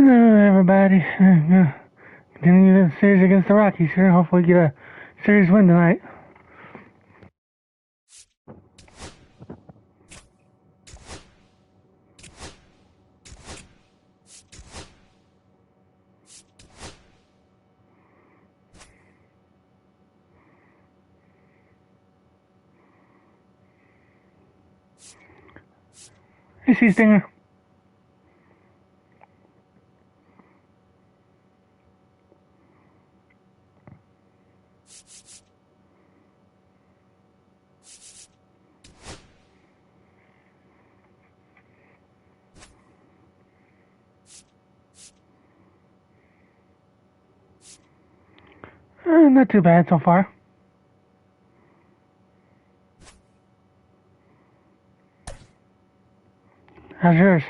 Hello, everybody. Continue the series against the Rockies here. Hopefully get a series win tonight. Hey, Sea Stinger. Not too bad so far. How's yours?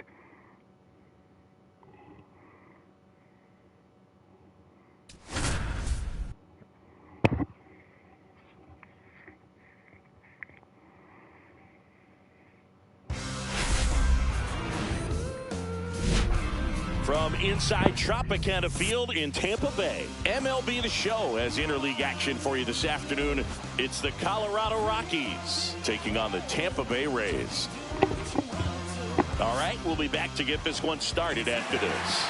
From inside Tropicana Field in Tampa Bay, MLB The Show has interleague action for you this afternoon. It's the Colorado Rockies taking on the Tampa Bay Rays. All right, we'll be back to get this one started after this.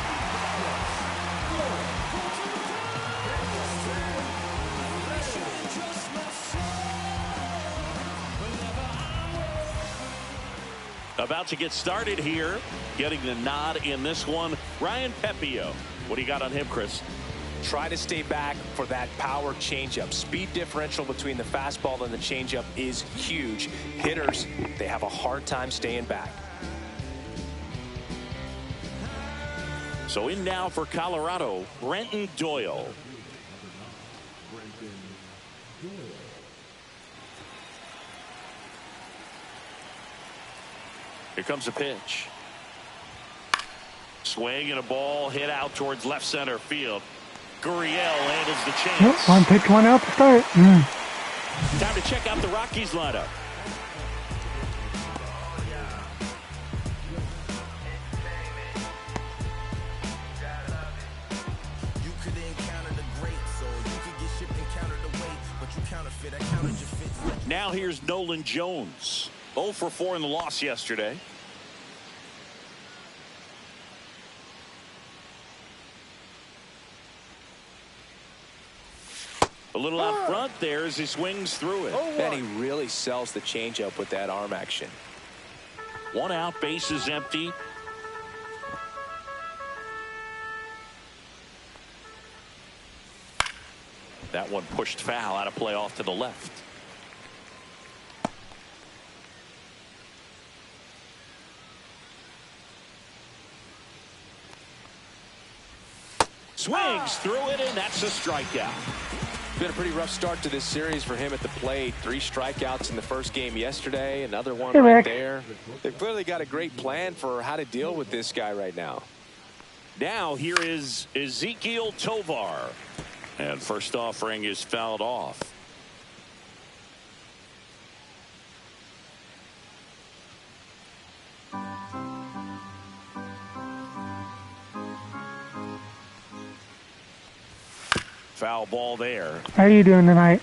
About to get started here, getting the nod in this one, Ryan Pepio. What do you got on him, Chris? Try to stay back for that power changeup. Speed differential between the fastball and the changeup is huge. Hitters, they have a hard time staying back. So in now for Colorado, Brenton Doyle. Here comes a pitch. Swing and a ball hit out towards left center field. Gurriel handles the chance. Yep, one pitch, one out to start. Time to check out the Rockies lineup. Now here's Nolan Jones. 0 for 4 in the loss yesterday. A little out front there as he swings through it. And he really sells the changeup with that arm action. 1 out, base is empty. That one pushed foul, out of play off to the left. Swings through it, and that's a strikeout. Been a pretty rough start to this series for him at the plate. 3 strikeouts in the first game yesterday. Another one right there. They've clearly got a great plan for how to deal with this guy right now. Now here is Ezequiel Tovar. And first offering is fouled off. Foul ball there. How are you doing tonight?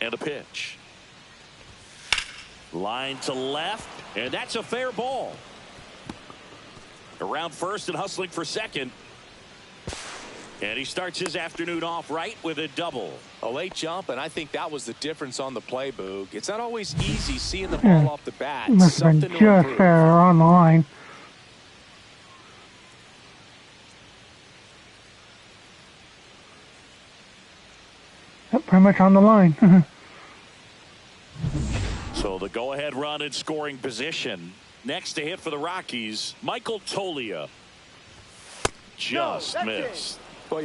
And a pitch. Line to left, and that's a fair ball. Around first and hustling for second. And he starts his afternoon off right with a double. A late jump, and I think that was the difference on the play, Boog. It's not always easy seeing the ball off the bat. Must have been just there on the line. Yep, pretty much on the line. So the go-ahead run in scoring position. Next to hit for the Rockies, Michael Toglia. Just missed. How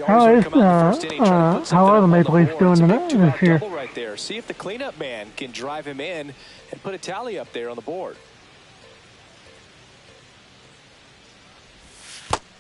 are the Maple Leafs doing this year? Right there. See if the cleanup man can drive him in and put a tally up there on the board.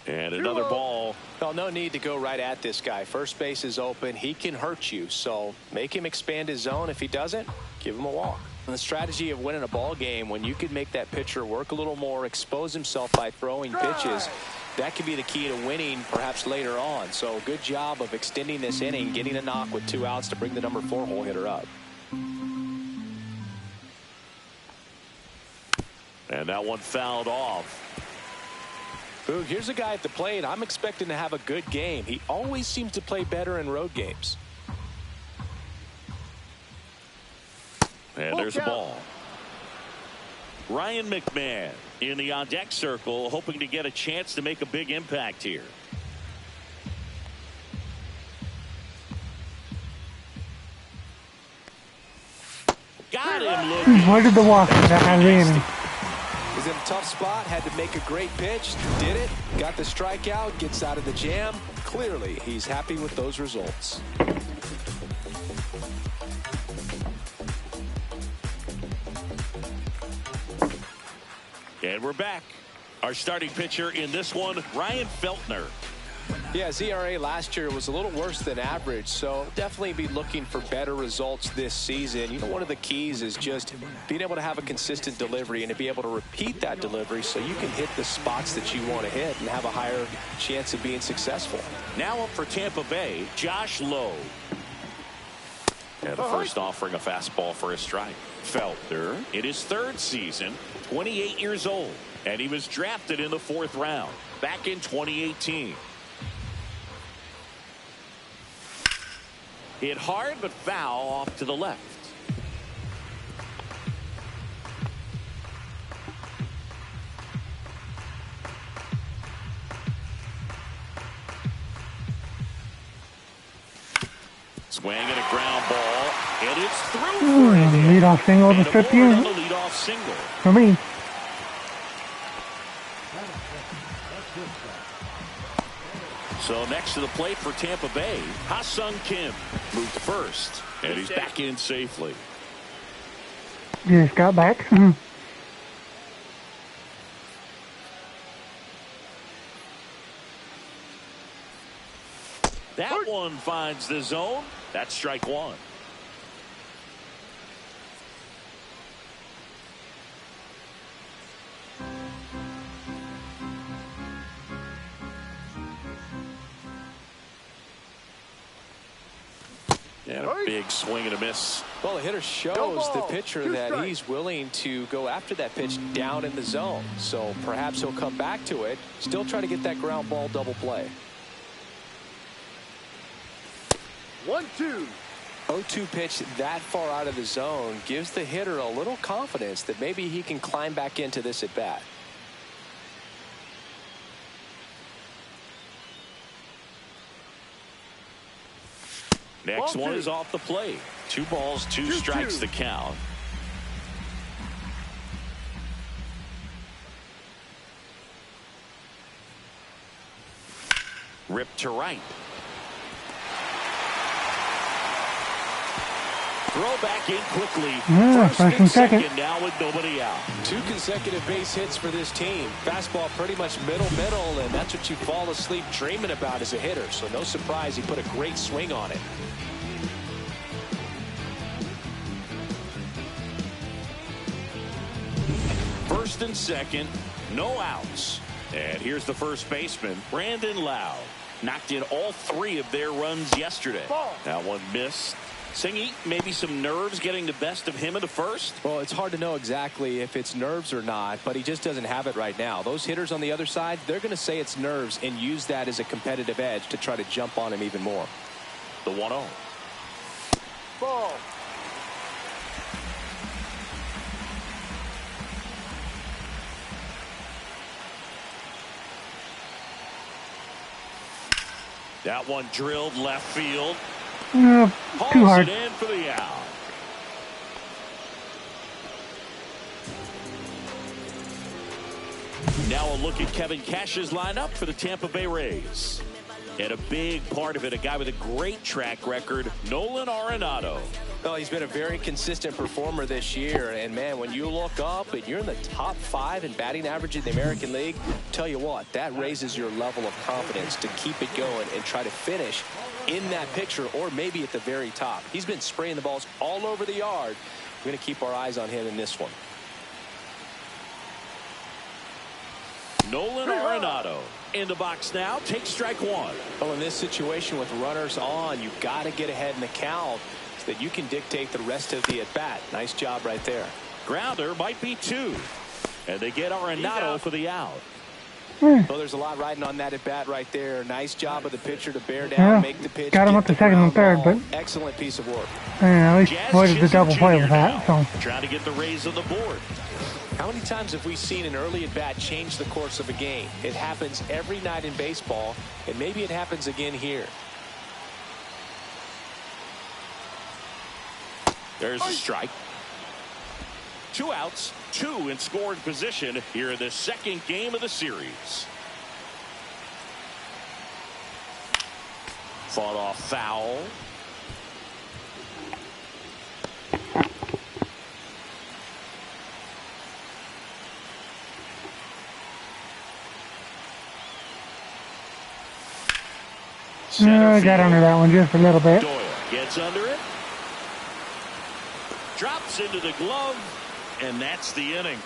And another ball. Well, no need to go right at this guy. First base is open. He can hurt you. So make him expand his zone. If he doesn't, give him a walk. And the strategy of winning a ball game, when you can make that pitcher work a little more, expose himself by throwing pitches, that could be the key to winning perhaps later on. So good job of extending this inning, getting a knock with 2 outs to bring the number 4 hole hitter up. And that one fouled off. Boog, here's a guy at the plate I'm expecting to have a good game. He always seems to play better in road games. And there's a ball. Ryan McMahon in the on-deck circle, hoping to get a chance to make a big impact here. Got him looking. Where did the walk that in? He's in a tough spot, had to make a great pitch, did it, got the strikeout, gets out of the jam. Clearly, he's happy with those results. And we're back. Our starting pitcher in this one, Ryan Feltner. Yeah, his ERA last year was a little worse than average, so definitely be looking for better results this season. You know, one of the keys is just being able to have a consistent delivery and to be able to repeat that delivery so you can hit the spots that you want to hit and have a higher chance of being successful. Now up for Tampa Bay, Josh Lowe. And the first offering a fastball for a strike. Feltner in his 3rd season, 28 years old, and he was drafted in the 4th round back in 2018. Hit hard but foul off to the left. Swing and a ground ball, and it's through. Leadoff single to strip you. Leadoff single For me. So next to the plate for Tampa Bay, Ha-Sung Kim moved first, and he's back in safely. Just got back. That one finds the zone. That's strike 1. And a big swing and a miss. Well, the hitter shows the pitcher that he's willing to go after that pitch down in the zone. So perhaps he'll come back to it, still try to get that ground ball double play. 1-2. 0-2 pitch that far out of the zone gives the hitter a little confidence that maybe he can climb back into this at bat. Next one is off the plate. 2 balls, 2 strikes the count. Ripped to right. Throw back in quickly. First and second. Now with nobody out. 2 consecutive base hits for this team. Fastball pretty much middle, and that's what you fall asleep dreaming about as a hitter. So no surprise he put a great swing on it. First and second, no outs. And here's the first baseman, Brandon Lowe. Knocked in all 3 of their runs yesterday. That one missed. Singy, maybe some nerves getting the best of him in the first? Well, it's hard to know exactly if it's nerves or not, but he just doesn't have it right now. Those hitters on the other side, they're going to say it's nerves and use that as a competitive edge to try to jump on him even more. The 1-0. Ball. That one drilled left field. Too hard. It in for the out. Now a look at Kevin Cash's lineup for the Tampa Bay Rays. And a big part of it, a guy with a great track record, Nolan Arenado. Well, he's been a very consistent performer this year. And, man, when you look up and you're in the top 5 in batting average in the American League, tell you what, that raises your level of confidence to keep it going and try to finish in that picture or maybe at the very top. He's been spraying the balls all over the yard. We're going to keep our eyes on him in this one. Nolan Arenado in the box now. Take strike one. Well, in this situation with runners on, you've got to get ahead in the count so that you can dictate the rest of the at-bat. Nice job right there. Grounder might be two. And they get Arenado for the out. Well, there's a lot riding on that at-bat right there. Nice job of the pitcher to bear down, make the pitch. Got him up to second and third, but excellent piece of work. at least avoided the double play with that. So trying to get the Rays on the board. How many times have we seen an early at-bat change the course of a game? It happens every night in baseball, and maybe it happens again here. There's a strike. 2 outs, 2 in scoring position here in the second game of the series. Fought off foul. I got under that one just a little bit. Doyle gets under it. Drops into the glove. And that's the inning.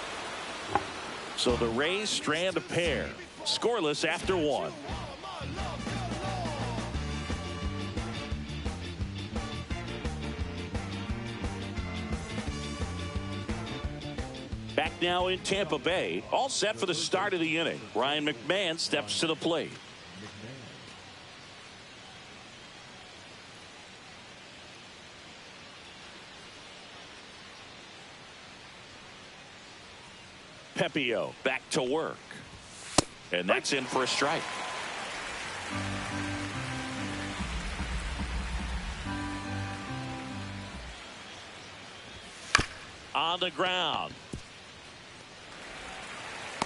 So the Rays strand a pair. Scoreless after 1. Back now in Tampa Bay. All set for the start of the inning. Ryan McMahon steps to the plate. Pepio back to work. And that's in for a strike. On the ground.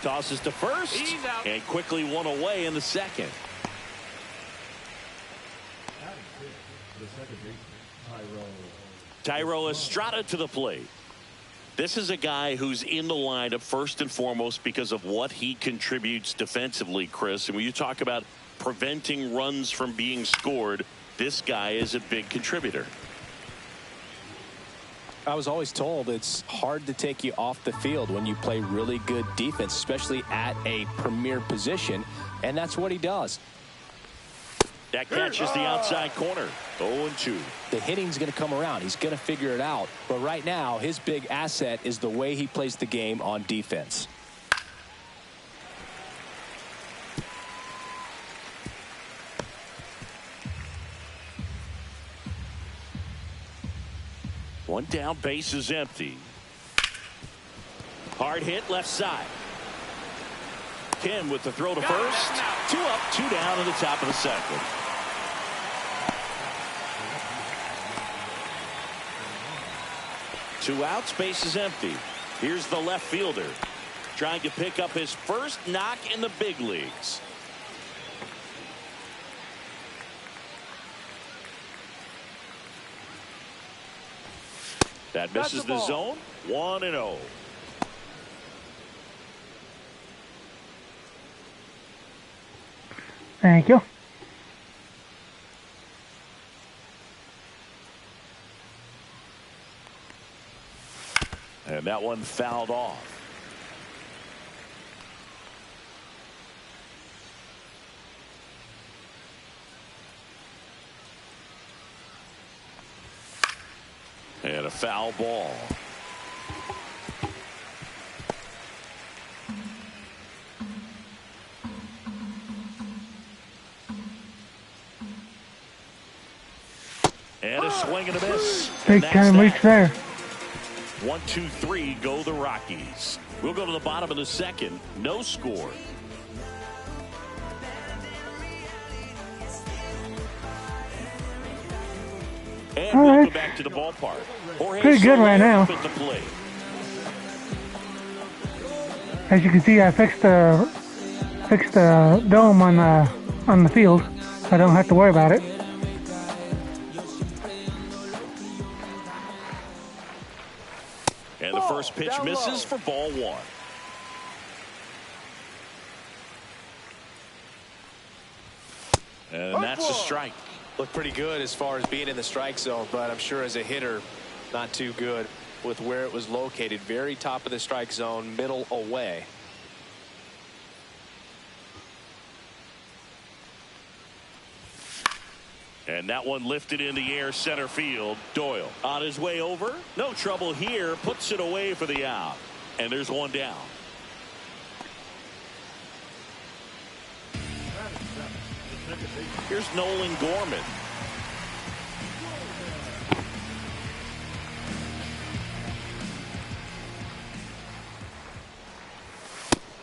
Tosses to first. And quickly one away in the second. Thairo Estrada to the plate. This is a guy who's in the lineup first and foremost because of what he contributes defensively, Chris. And when you talk about preventing runs from being scored, this guy is a big contributor. I was always told it's hard to take you off the field when you play really good defense, especially at a premier position, and that's what he does. That catches the outside corner. 0-2. The hitting's going to come around. He's going to figure it out. But right now, his big asset is the way he plays the game on defense. One down, base is empty. Hard hit left side. Kim with the throw to first. 2 up, 2 down in the top of the second. Two outs, base is empty. Here's the left fielder trying to pick up his first knock in the big leagues. That misses the zone. 1-0. Thank you. And that one fouled off. And a foul ball. And a swing and a miss. Big time reach there. 1, 2, 3 go the Rockies. We'll go to the bottom of the second. No score. And welcome back to the ballpark. Pretty good right now. As you can see, I fixed the dome on the field, so I don't have to worry about it. And the first pitch misses for ball 1. And that's a strike. Looked pretty good as far as being in the strike zone, but I'm sure as a hitter, not too good. with where it was located. Very top of the strike zone, middle away. And that one lifted in the air center field. Doyle on his way over. No trouble here. Puts it away for the out. And there's one down. Here's Nolan Gorman.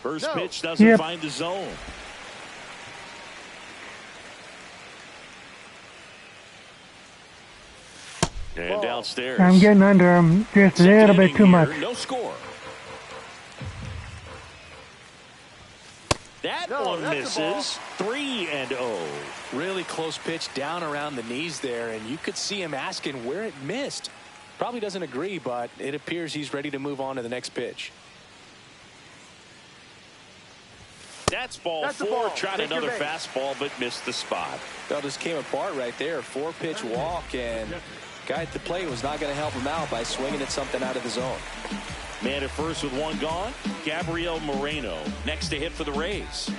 First pitch doesn't find the zone. And downstairs. I'm getting under him just a little bit too much. No score. That one misses. 3-0. Really close pitch down around the knees there, and you could see him asking where it missed. Probably doesn't agree, but it appears he's ready to move on to the next pitch. That's ball four. Tried another fastball, but missed the spot. Well, just came apart right there. 4-pitch walk, and guy at the plate was not going to help him out by swinging at something out of the zone. Man at first with one gone. Gabriel Moreno next to hit for the Rays.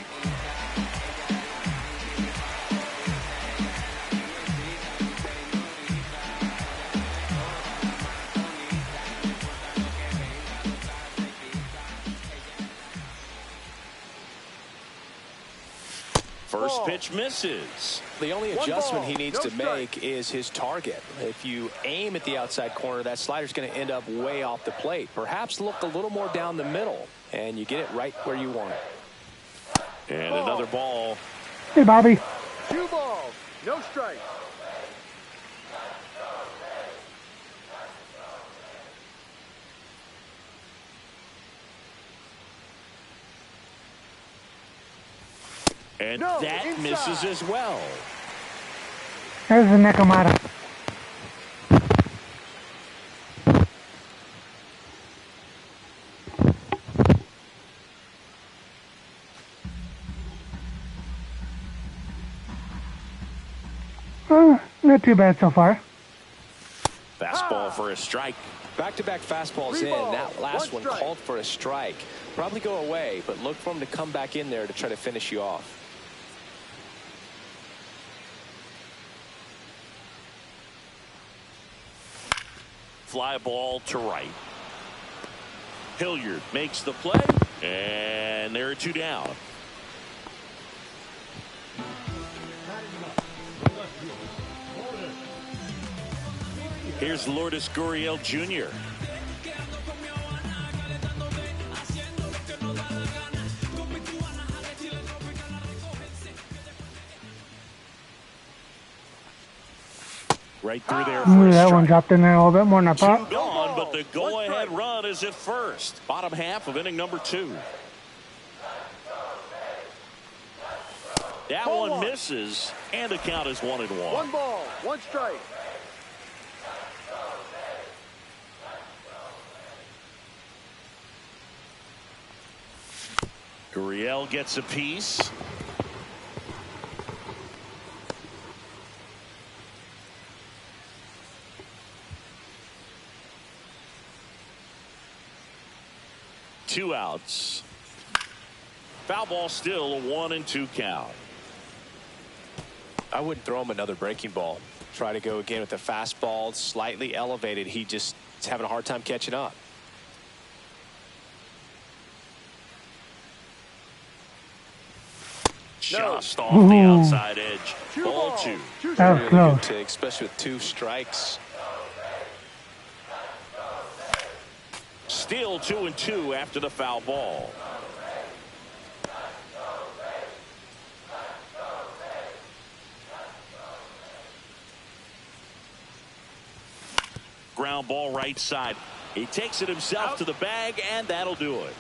First pitch misses. The only adjustment he needs to make is his target. If you aim at the outside corner, that slider's going to end up way off the plate. Perhaps look a little more down the middle, and you get it right where you want it. And another ball. Hey, Bobby. 2 balls, no strikes. And that misses as well. There's the Nakamata. Not too bad so far. Fastball for a strike. Back-to-back fastballs in. That last one called for a strike. Probably go away, but look for him to come back in there to try to finish you off. Fly ball to right. Hilliard makes the play, and there are 2 down. Here's Lourdes Gurriel Jr. Right through there. That one dropped in there a little bit more than I thought. Gone, but the go-ahead run is at first. Bottom half of inning number 2. That one misses, and the count is 1-1. 1 ball, 1 strike. Gurriel gets a piece. Two outs. Foul ball, still a 1-2 count. I wouldn't throw him another breaking ball. Try to go again with the fastball, slightly elevated. He just is having a hard time catching up. Just off the outside edge. Ball 2. That was close. Especially with 2 strikes. Still 2-2 after the foul ball. Ground ball right side. He takes it himself to the bag, and that'll do it.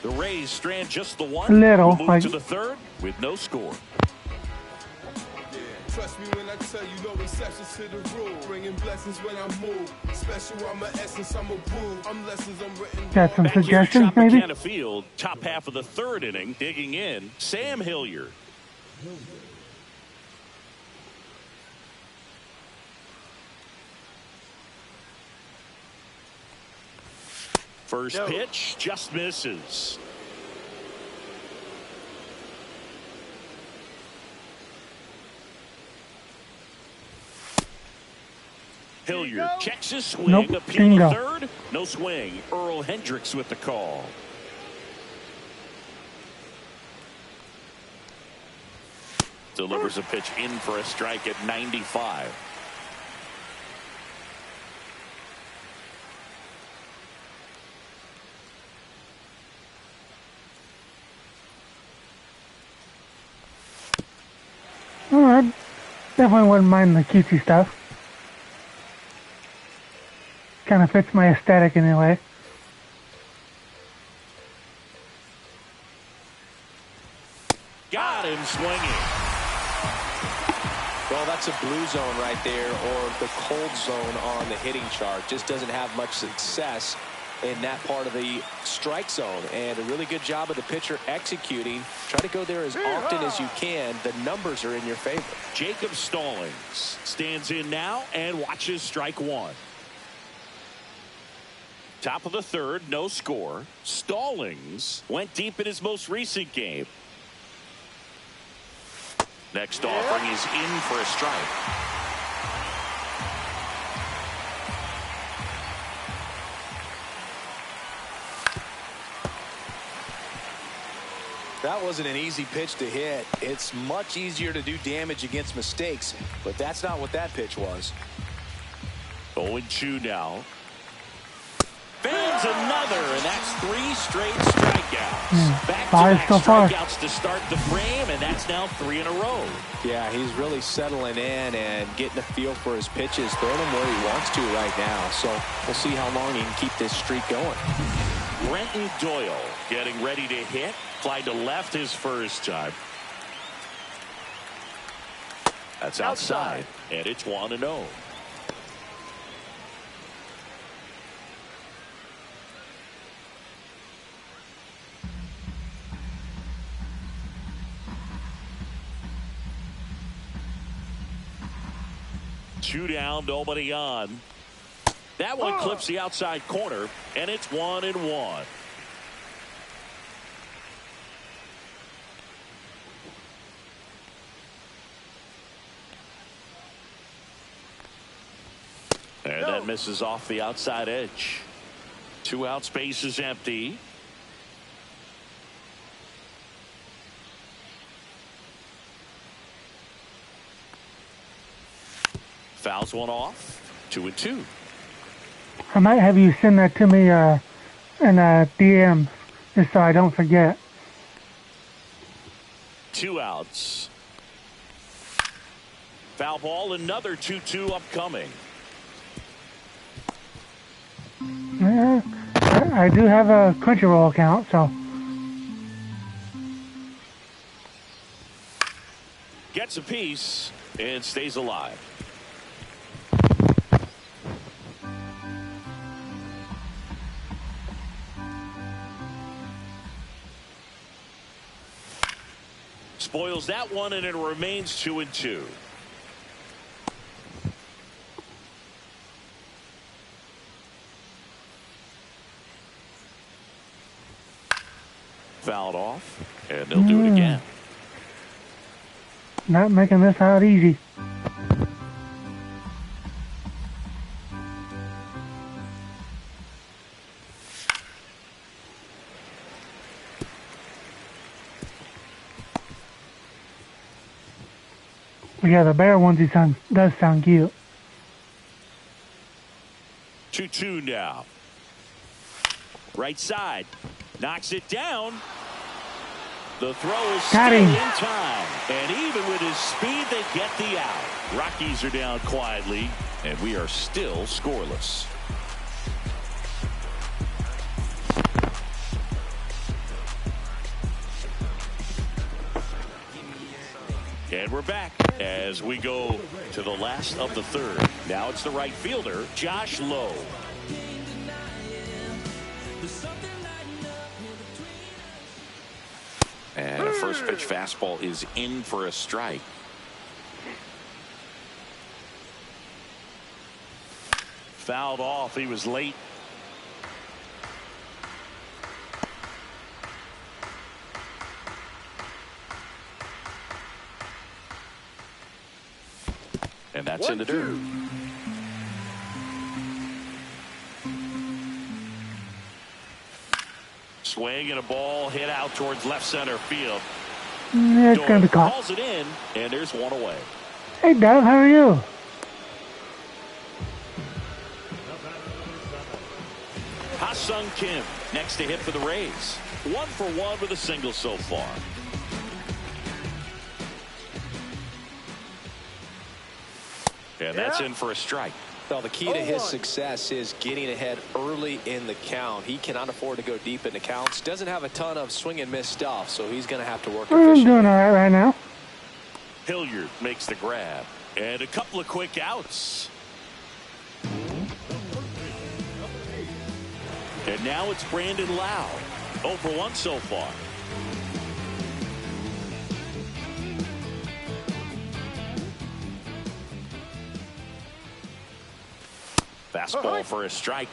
The Rays strand just the one. Little. Move to the third with no score. Trust me when I tell you, no exceptions to the rule. Bringing blessings when I move. Special, I'm an essence, I'm a woo. I'm lessons, I'm written. Got some Back here at suggestions, maybe? Tropicana Field, top half of the 3rd inning, digging in, Sam Hilliard. First pitch just misses. Hilliard checks his swing. Nope, Appeal to third. No swing. Earl Hendricks with the call. Delivers a pitch in for a strike at 95. Well, I definitely wouldn't mind the cutesy stuff. Kind of fits my aesthetic anyway. Got him swinging. Well, that's a blue zone right there, or the cold zone on the hitting chart. Just doesn't have much success in that part of the strike zone. And a really good job of the pitcher executing. Try to go there as often as you can. The numbers are in your favor. Jacob Stallings stands in now and watches strike one. Top of the third, no score. Stallings went deep in his most recent game. Next offering is in for a strike. That wasn't an easy pitch to hit. It's much easier to do damage against mistakes, but that's not what that pitch was. 0-2 now. Fans another, and that's 3 straight strikeouts. Back-to-back strikeouts to start the frame, and that's now 3 in a row. Yeah, he's really settling in and getting a feel for his pitches, throwing them where he wants to right now. So we'll see how long he can keep this streak going. Brenton Doyle getting ready to hit. Fly to left his first time. That's outside, and it's 1-0. Two down, nobody on. That one clips the outside corner, and it's 1-1. And that misses off the outside edge. 2 out, space is empty. Fouls one off. 2-2. I might have you send that to me in DM just so I don't forget. 2 outs. Foul ball, another 2-2 upcoming. Yeah, I do have a Crunchyroll account, so. Gets a piece and stays alive. Spoils that one, and it remains 2-2. Fouled off, and they'll do it again. Not making this out easy. Yeah, the bear onesie does sound cute. 2-2 now. Right side. Knocks it down. The throw is still in time. And even with his speed, they get the out. Rockies are down quietly, and we are still scoreless. And we're back as we go to the last of the third. Now it's the right fielder, Josh Lowe. And a first pitch fastball is in for a strike. Fouled off. He was late. And that's in the dirt. Swing and a ball hit out towards left center field. It's going to be caught. Calls it in, and there's one away. Hey, Doug, how are you? Ha-Sung Kim next to hit for the Rays. 1 for 1 with a single so far. And that's in for a strike. Well, the key to his success is getting ahead early in the count. He cannot afford to go deep in the counts. Doesn't have a ton of swing and miss stuff, so he's going to have to work efficiently. Doing all right now. Hilliard makes the grab. And a couple of quick outs. And now it's Brandon Lau. 0 for 1 so far. Fastball for a strike.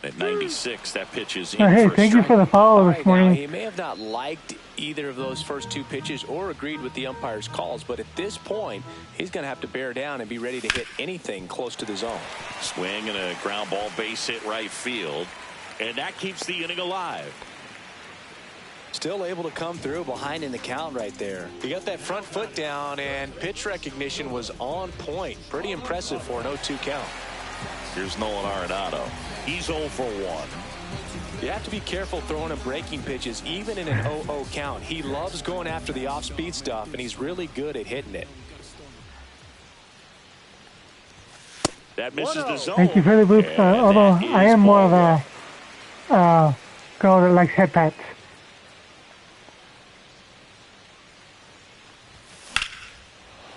At 96, that pitch is in Hey, for a thank you strike. for the follow this Now, morning. he may have not liked either of those first 2 pitches or agreed with the umpire's calls, but at this point, he's going to have to bear down and be ready to hit anything close to the zone. Swing and a ground ball base hit right field. And that keeps the inning alive. Still able to come through behind in the count right there. He got that front foot down, and pitch recognition was on point. Pretty impressive for an 0-2 count. Here's Nolan Arenado. He's 0 for 1. You have to be careful throwing him breaking pitches, even in an 0-0 count. He loves going after the off-speed stuff, and he's really good at hitting it. That misses the zone. Thank you for the boost. Although I am more of a girl that likes head pats.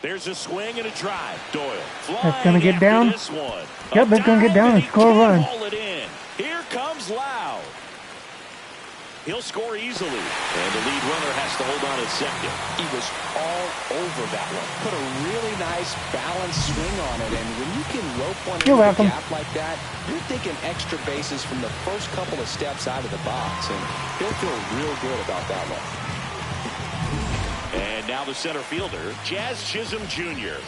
There's a swing and a drive. Doyle flying That's going to get after down. this one. Yep, that's going to get down and score a run. It in. Here comes Lau. He'll score easily. And the lead runner has to hold on at second. He was all over that one. Put a really nice balanced swing on it. And when you can rope one into the gap like that, you're thinking extra bases from the first couple of steps out of the box. And he'll feel real good about that one. And now the center fielder, Jazz Chisholm Jr.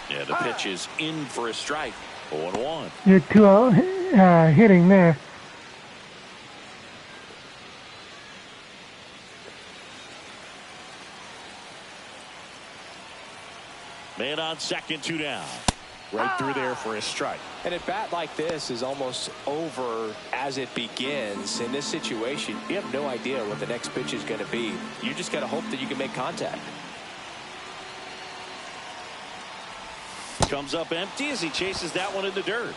Yeah, the pitch is in for a strike. 0-1. You're 2 hitting there. Man on second, 2 down. Right through there for a strike. And a bat like this is almost over as it begins. In this situation, you have no idea what the next pitch is going to be. You just got to hope that you can make contact. Comes up empty as he chases that one in the dirt.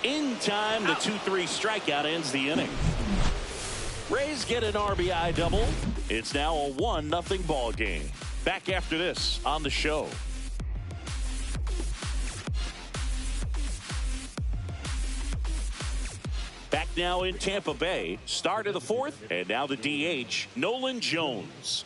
In time, the 2-3 strikeout ends the inning. Rays get an RBI double. It's now a 1-0 ball game. Back after this on the show. Back now in Tampa Bay. Start of the 4th, and now the DH, Nolan Jones.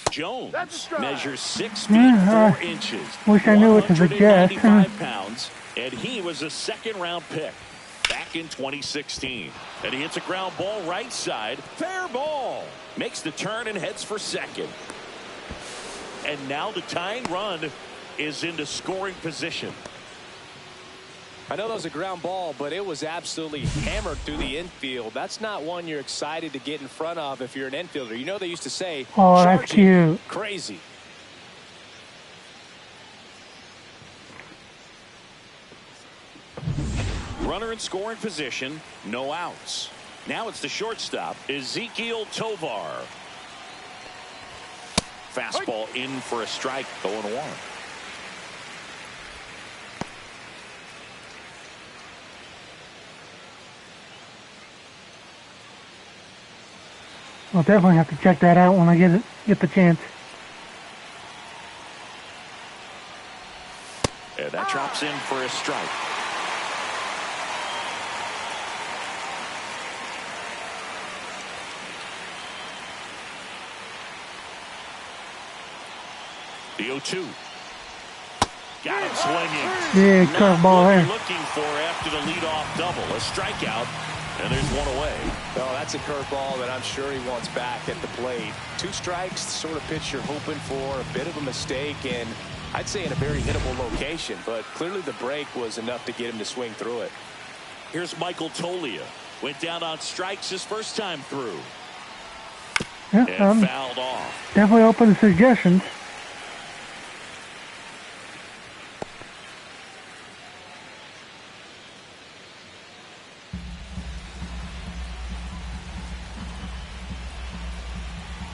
Jones measures 6 feet 4 inches. Wish I knew what to suggest. 195 pounds, and he was a second-round pick back in 2016. And he hits a ground ball right side. Fair ball. Makes the turn and heads for second. And now the tying run is into scoring position. I know that was a ground ball, but it was absolutely hammered through the infield. That's not one you're excited to get in front of if you're an infielder. You know they used to say, oh, that's cute. Crazy. Runner in scoring position, no outs. Now it's the shortstop, Ezekiel Tovar. Fastball in for a strike, 0-1. I'll definitely have to check that out when I get the chance. And that drops in for a strike. The 0-2. Got him swinging. Yeah, Not curveball what there. you're looking for after the leadoff double. A strikeout, and there's one away. Oh, that's a curveball that I'm sure he wants back at the plate. 2 strikes, sort of pitch you're hoping for, a bit of a mistake, and I'd say in a very hittable location, but clearly the break was enough to get him to swing through it. Here's Michael Tolia. Went down on strikes his first time through. Yeah, And fouled off. definitely open to suggestions.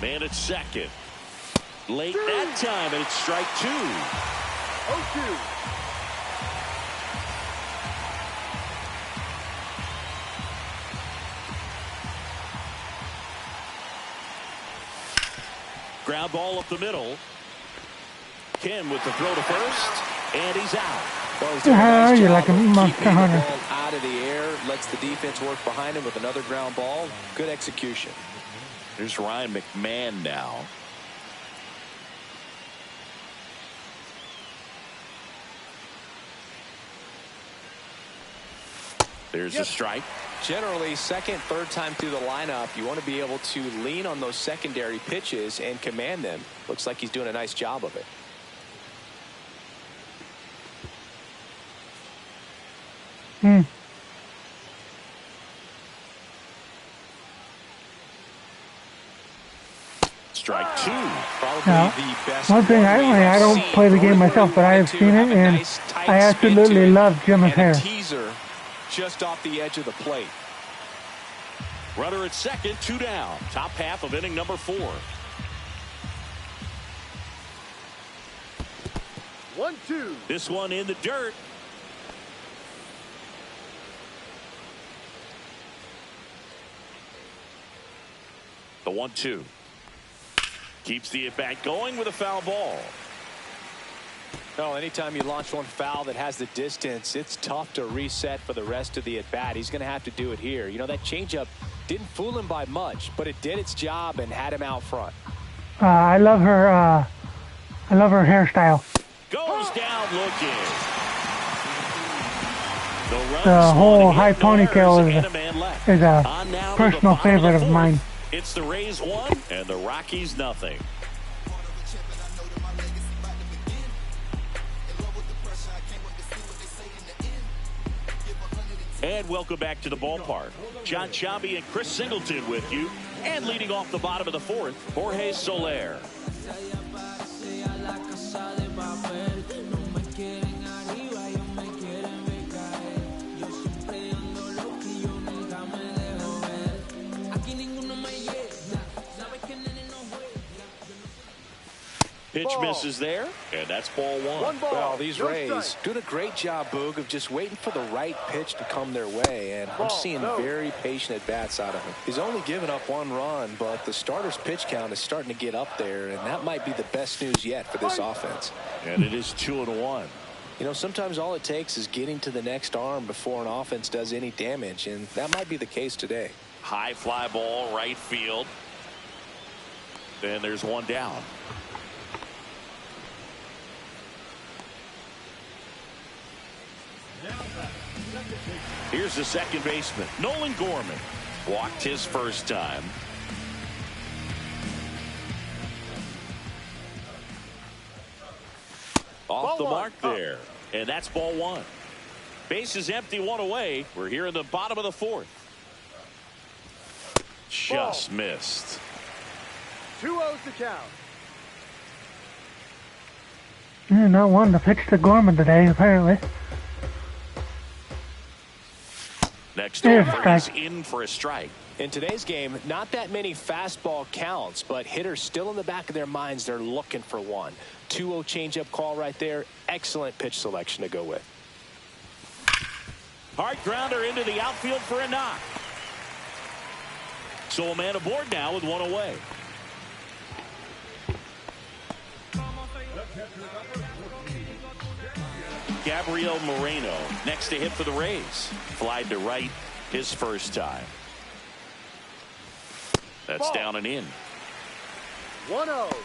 Man at second. Late that time, and it's strike 2. 0-2. Ground ball up the middle. Kim with the throw to first, and he's out. Well, he's doing a nice you job like a of monster keeping the hunter. ball out of the air, lets the defense work behind him with another ground ball. Good execution. There's Ryan McMahon now. There's a strike. Generally, second, third time through the lineup, you want to be able to lean on those secondary pitches and command them. Looks like he's doing a nice job of it. Strike 2. Probably Now, the best one thing, we I have don't seen. play the game Throwing myself, but I have to seen it, have a and nice, tight I spin to absolutely it, love Jim's and hair. a teaser just off the edge of the plate. Runner at second, 2 down. Top half of inning number 4. 1-2. This one in the dirt. The 1-2. Keeps the at-bat going with a foul ball. No, anytime you launch one foul that has the distance, it's tough to reset for the rest of the at-bat. He's going to have to do it here. You know, that changeup didn't fool him by much, but it did its job and had him out front. I love her hairstyle. Goes down looking. The whole high ponytail is a personal favorite of mine. It's the Rays 1 and the Rockies nothing. And welcome back to the ballpark. John Chambi and Chris Singleton with you. And leading off the bottom of the 4th, Jorge Soler. Pitch misses there, and that's ball 1. Well, these Rays doing a great job, Boog, of just waiting for the right pitch to come their way, and I'm seeing very patient at-bats out of him. He's only given up 1 run, but the starter's pitch count is starting to get up there, and that might be the best news yet for this offense. And it is 2-1. You know, sometimes all it takes is getting to the next arm before an offense does any damage, and that might be the case today. High fly ball, right field. Then there's 1 down. Here's the second baseman, Nolan Gorman. Walked his first time. Off the mark there. And that's ball 1. Base is empty, 1 away. We're here in the bottom of the 4th. Just missed. 2-0 to count. Not wanting to pitch to Gorman today, apparently. Next over, he's in for a strike. In today's game, not that many fastball counts, but hitters still in the back of their minds, they're looking for one. 2-0 changeup call right there. Excellent pitch selection to go with. Hard grounder into the outfield for a knock. So a man aboard now with 1 away. Gabriel Moreno next to hit for the Rays. Flied to right his first time. That's down and in. 1-0.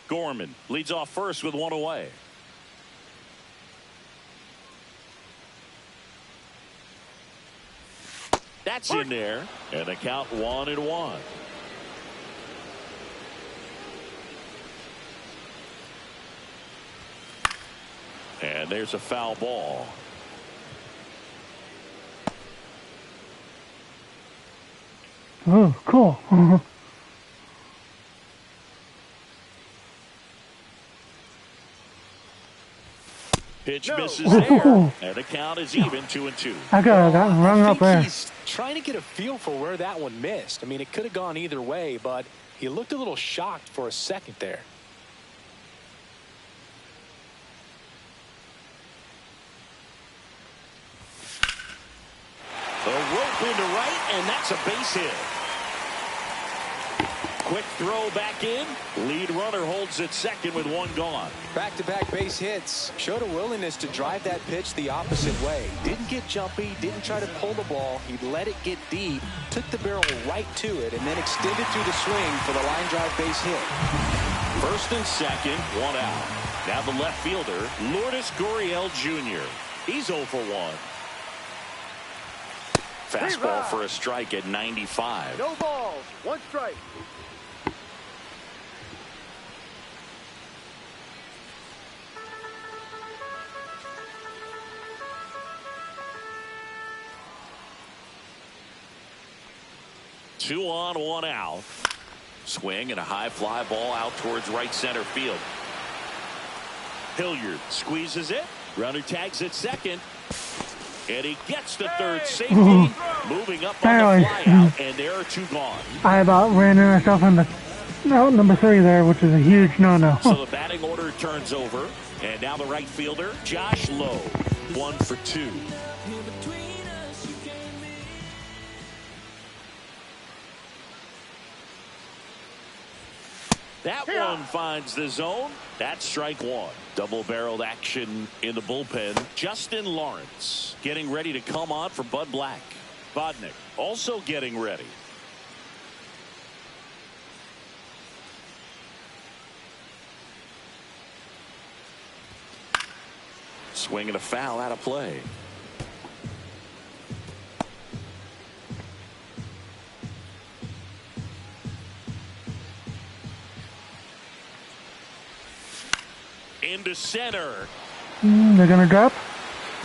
Gorman leads off first with 1 away. That's in there, and the count 1-1. And there's a foul ball. Oh, cool. Pitch misses there, and the count is even 2-2. I got rung up there. He's trying to get a feel for where that one missed. I mean, it could have gone either way, but he looked a little shocked for a second there. The rope into right, and that's a base hit. Quick throw back in. Lead runner holds at second with 1 gone. Back-to-back base hits. Showed a willingness to drive that pitch the opposite way. Didn't get jumpy, didn't try to pull the ball. He let it get deep, took the barrel right to it, and then extended through the swing for the line drive base hit. First and second, 1 out. Now the left fielder, Lourdes Gurriel Jr. He's 0 for 1. Fastball for a strike at 95. No balls, 1 strike. Two on, 1 out. Swing and a high fly ball out towards right center field. Hilliard squeezes it. Runner tags at second. And he gets the third safety. Moving up on the fly out. And there are 2 gone. I about ran in myself on the number 3 there, which is a huge no-no. So the batting order turns over. And now the right fielder, Josh Lowe. 1 for 2. That one finds the zone. That's strike 1. Double-barreled action in the bullpen. Justin Lawrence getting ready to come on for Bud Black. Bodnick also getting ready. Swing and a foul out of play. Into center. They're gonna drop.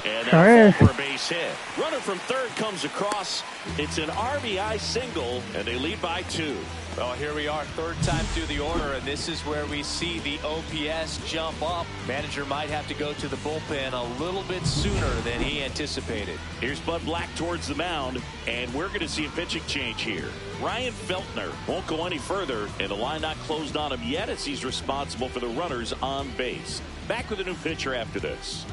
And Sure for a base hit. Runner from third comes across. It's an RBI single, and they lead by 2. Well, here we are, 3rd time through the order, and this is where we see the OPS jump up. Manager might have to go to the bullpen a little bit sooner than he anticipated. Here's Bud Black towards the mound, and we're going to see a pitching change here. Ryan Feltner won't go any further, and the line not closed on him yet as he's responsible for the runners on base. Back with a new pitcher after this.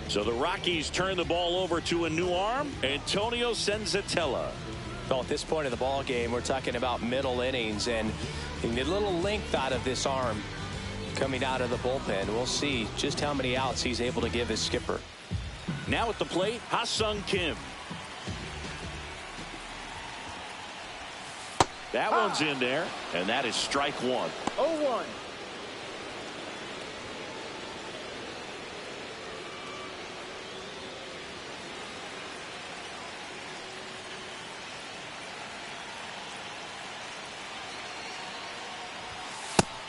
So the Rockies turn the ball over to a new arm, Antonio Senzatella. Well, at this point in the ball game, we're talking about middle innings, and a little length out of this arm coming out of the bullpen. We'll see just how many outs he's able to give his skipper. Now at the plate, Ha-Sung Kim. That one's in there, and that is strike 1. 0-1.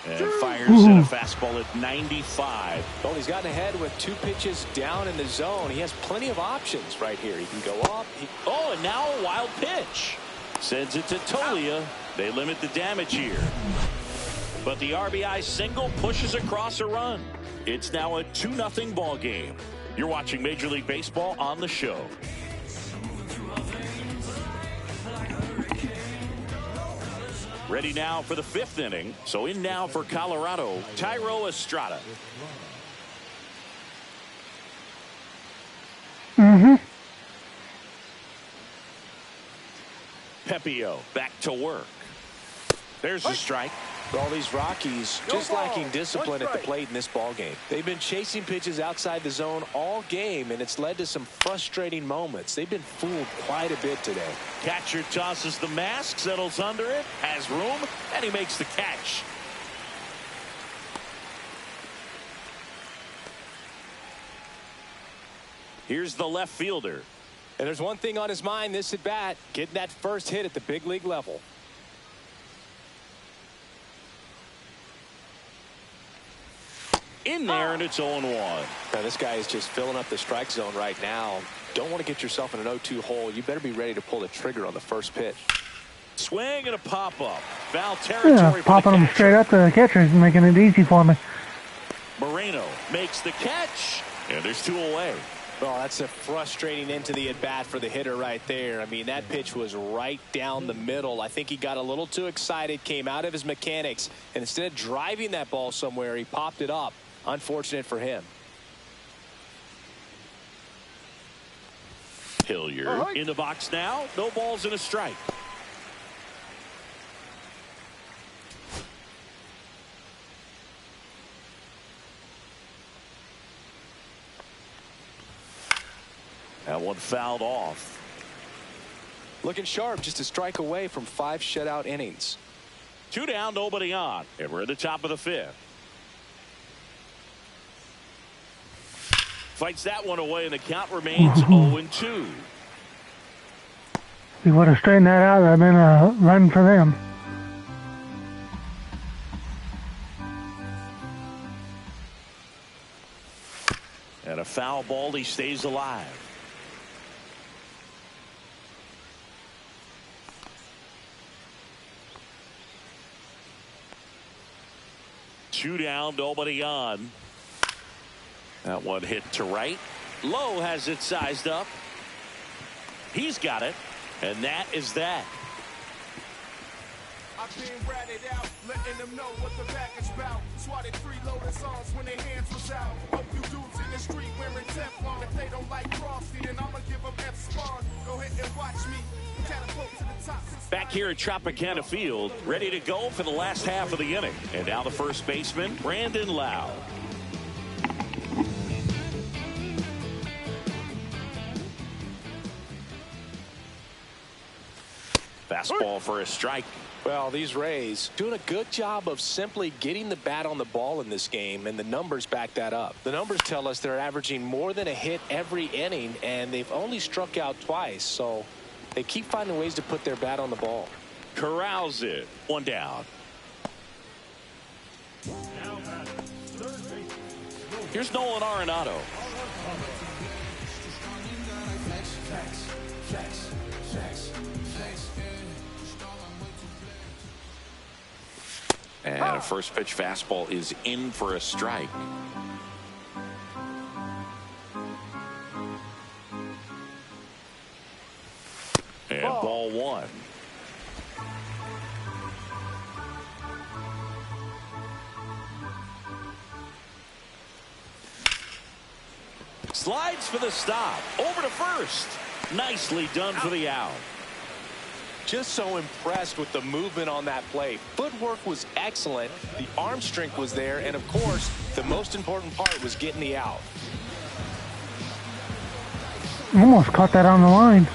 And fires in a fastball at 95. Well, he's gotten ahead with 2 pitches down in the zone. He has plenty of options right here. He can go up. Oh, and now a wild pitch. Sends it to Tolia. They limit the damage here. But the RBI single pushes across a run. It's now a 2-0 ball game. You're watching Major League Baseball on the show. Ready now for the 5th inning. So in now for Colorado, Thairo Estrada. Pepio back to work. There's a strike. Well, these Rockies just lacking discipline at the plate in this ball game. They've been chasing pitches outside the zone all game, and it's led to some frustrating moments. They've been fooled quite a bit today. Catcher tosses the mask, settles under it, has room, and he makes the catch. Here's the left fielder. And there's one thing on his mind this at bat, getting that first hit at the big league level. In there, and it's 0-1. Now, this guy is just filling up the strike zone right now. Don't want to get yourself in an 0-2 hole. You better be ready to pull the trigger on the first pitch. Swing and a pop-up. Foul territory. Yeah, popping them straight up to the catchers and making it easy for me. Moreno makes the catch, and there's 2 away. Oh, that's a frustrating end to the at-bat for the hitter right there. I mean, that pitch was right down the middle. I think he got a little too excited, came out of his mechanics, and instead of driving that ball somewhere, he popped it up. Unfortunate for him. Hilliard in the box now. No balls and a strike. That one fouled off. Looking sharp, just a strike away from 5 shutout innings. 2 down, nobody on, and we're at the top of the 5th. Fights that one away, and the count remains 0-2. He would have straightened that out. I've been a run for them. And a foul ball, he stays alive. Two down, nobody on. That one hit to right. Lowe has it sized up. He's got it, and that is that. I've been ratted out, letting them know what the back is about. Swatted freeloading songs when their hands was out. Hope you dudes in the street wearing Teflon. If they don't like Frosty, then I'ma give them F-Spawn. Go ahead and watch me. Catapult to the top. Back here at Tropicana Field, ready to go for the last half of the inning. And now the first baseman, Brandon Lau. Fastball for a strike. Well, these Rays doing a good job of simply getting the bat on the ball in this game, and the numbers back that up. The numbers tell us they're averaging more than a hit every inning, and they've only struck out twice, so they keep finding ways to put their bat on the ball. Corrals it. 1 down. Here's Nolan Arenado. And a first pitch fastball is in for a strike. And ball 1. Slides for the stop. Over to first. Nicely done for the out. Just so impressed with the movement on that play. Footwork was excellent. The arm strength was there. And, of course, the most important part was getting the out. Almost caught that on the line.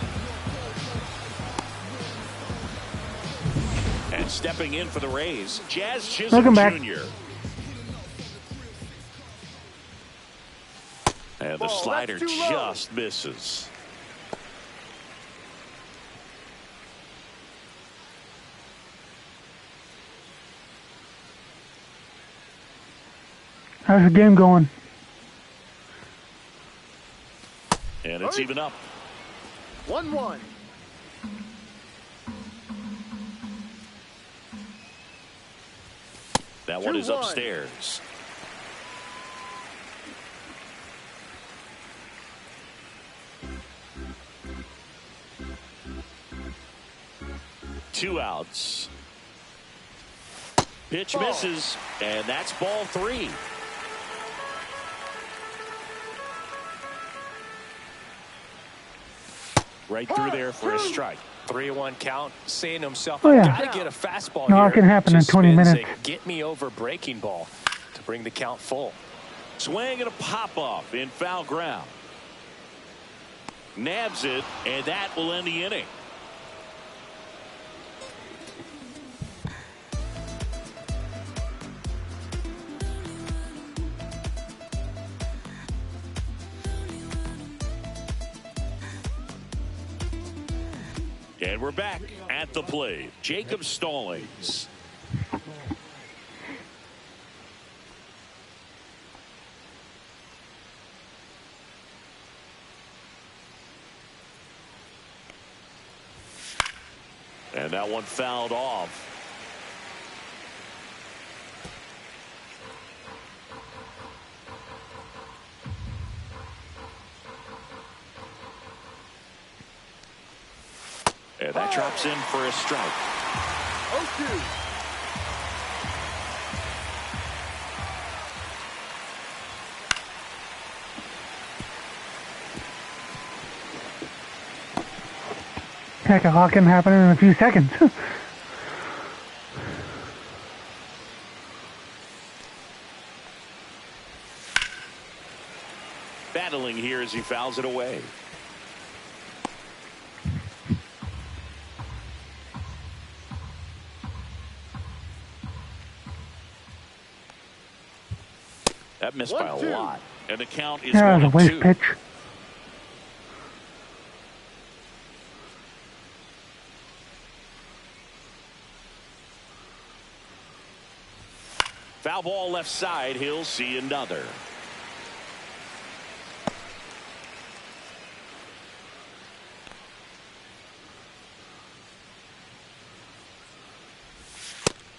And stepping in for the Rays, Jazz Chisholm Jr. And the slider just misses. How's the game going? And it's even up. 1-1. That one is upstairs. Two outs. Pitch misses, and that's ball 3. Right through there for a strike. 3-1 count, saying to himself, Oh, yeah. I've got to get a fastball No, here. it can happen in Just 20 spins minutes. a get me over breaking ball to bring the count full. Swing and a pop-off in foul ground. Nabs it, and that will end the inning. And we're back at the plate. Jacob Stallings. And that one fouled off. And that drops in for a strike. 0-2. Heck, a lot can happen in a few seconds. Battling here as he fouls it away. That missed by a 1-2. lot. And the count is Yeah, it was a waste 1-2. pitch. Foul ball left side. He'll see another.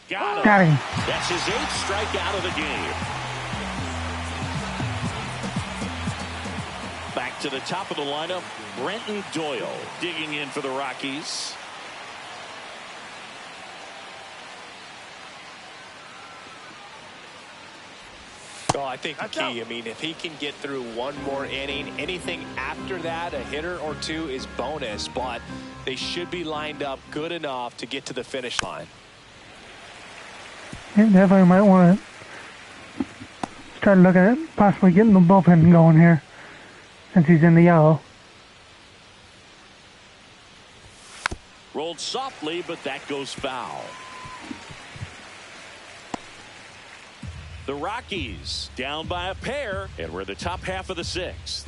Got him. That's his 8th strikeout of the game. Back to the top of the lineup, Brenton Doyle digging in for the Rockies. Well, I think the key, I mean, if he can get through one more inning, anything after that, a hitter or two is bonus, but they should be lined up good enough to get to the finish line. Yeah, definitely might want to start looking at possibly getting the bullpen going here since he's in the yellow. Rolled softly, but that goes foul. The Rockies down by a pair, and we're in the top half of the 6th.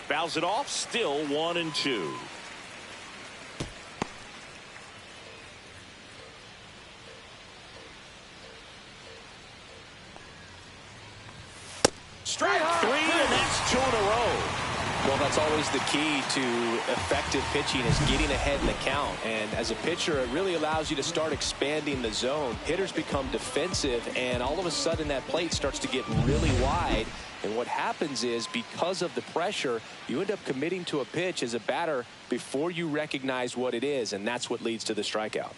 Fouls it off, still 1-2. Strike 3, and that's 2 in a row. Well, that's always the key to effective pitching is getting ahead in the count. And as a pitcher, it really allows you to start expanding the zone. Hitters become defensive, and all of a sudden that plate starts to get really wide. And what happens is because of the pressure, you end up committing to a pitch as a batter before you recognize what it is, and that's what leads to the strikeout.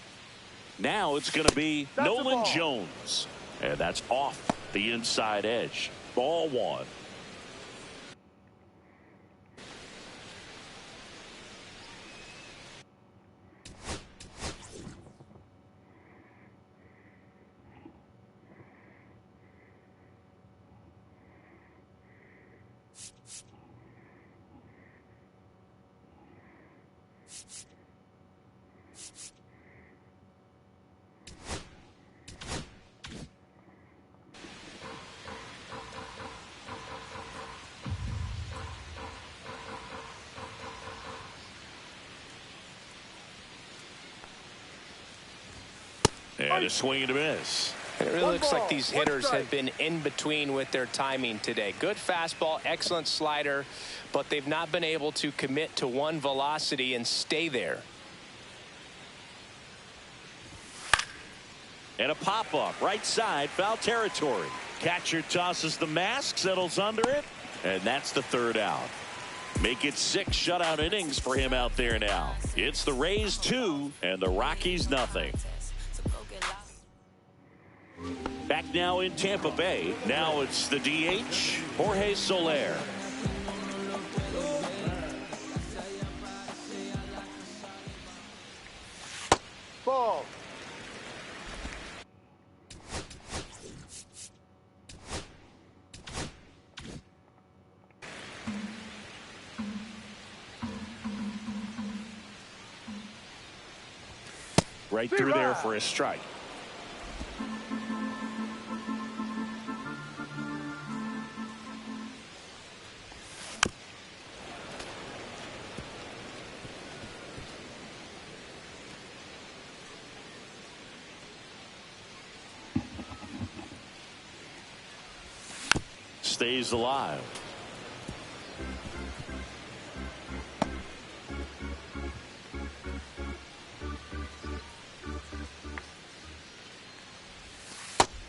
Now it's going to be Nolan Jones. And that's off the inside edge. Ball 1. And a swing and a miss. It really looks like these hitters have been in between with their timing today. Good fastball, excellent slider, but they've not been able to commit to one velocity and stay there. And a pop-up right side, foul territory. Catcher tosses the mask, settles under it, and that's the 3rd out. Make it 6 shutout innings for him out there now. It's the Rays 2 and the Rockies nothing. Back now in Tampa Bay. Now it's the DH, Jorge Soler. ball. Right through there for a strike. Stays alive.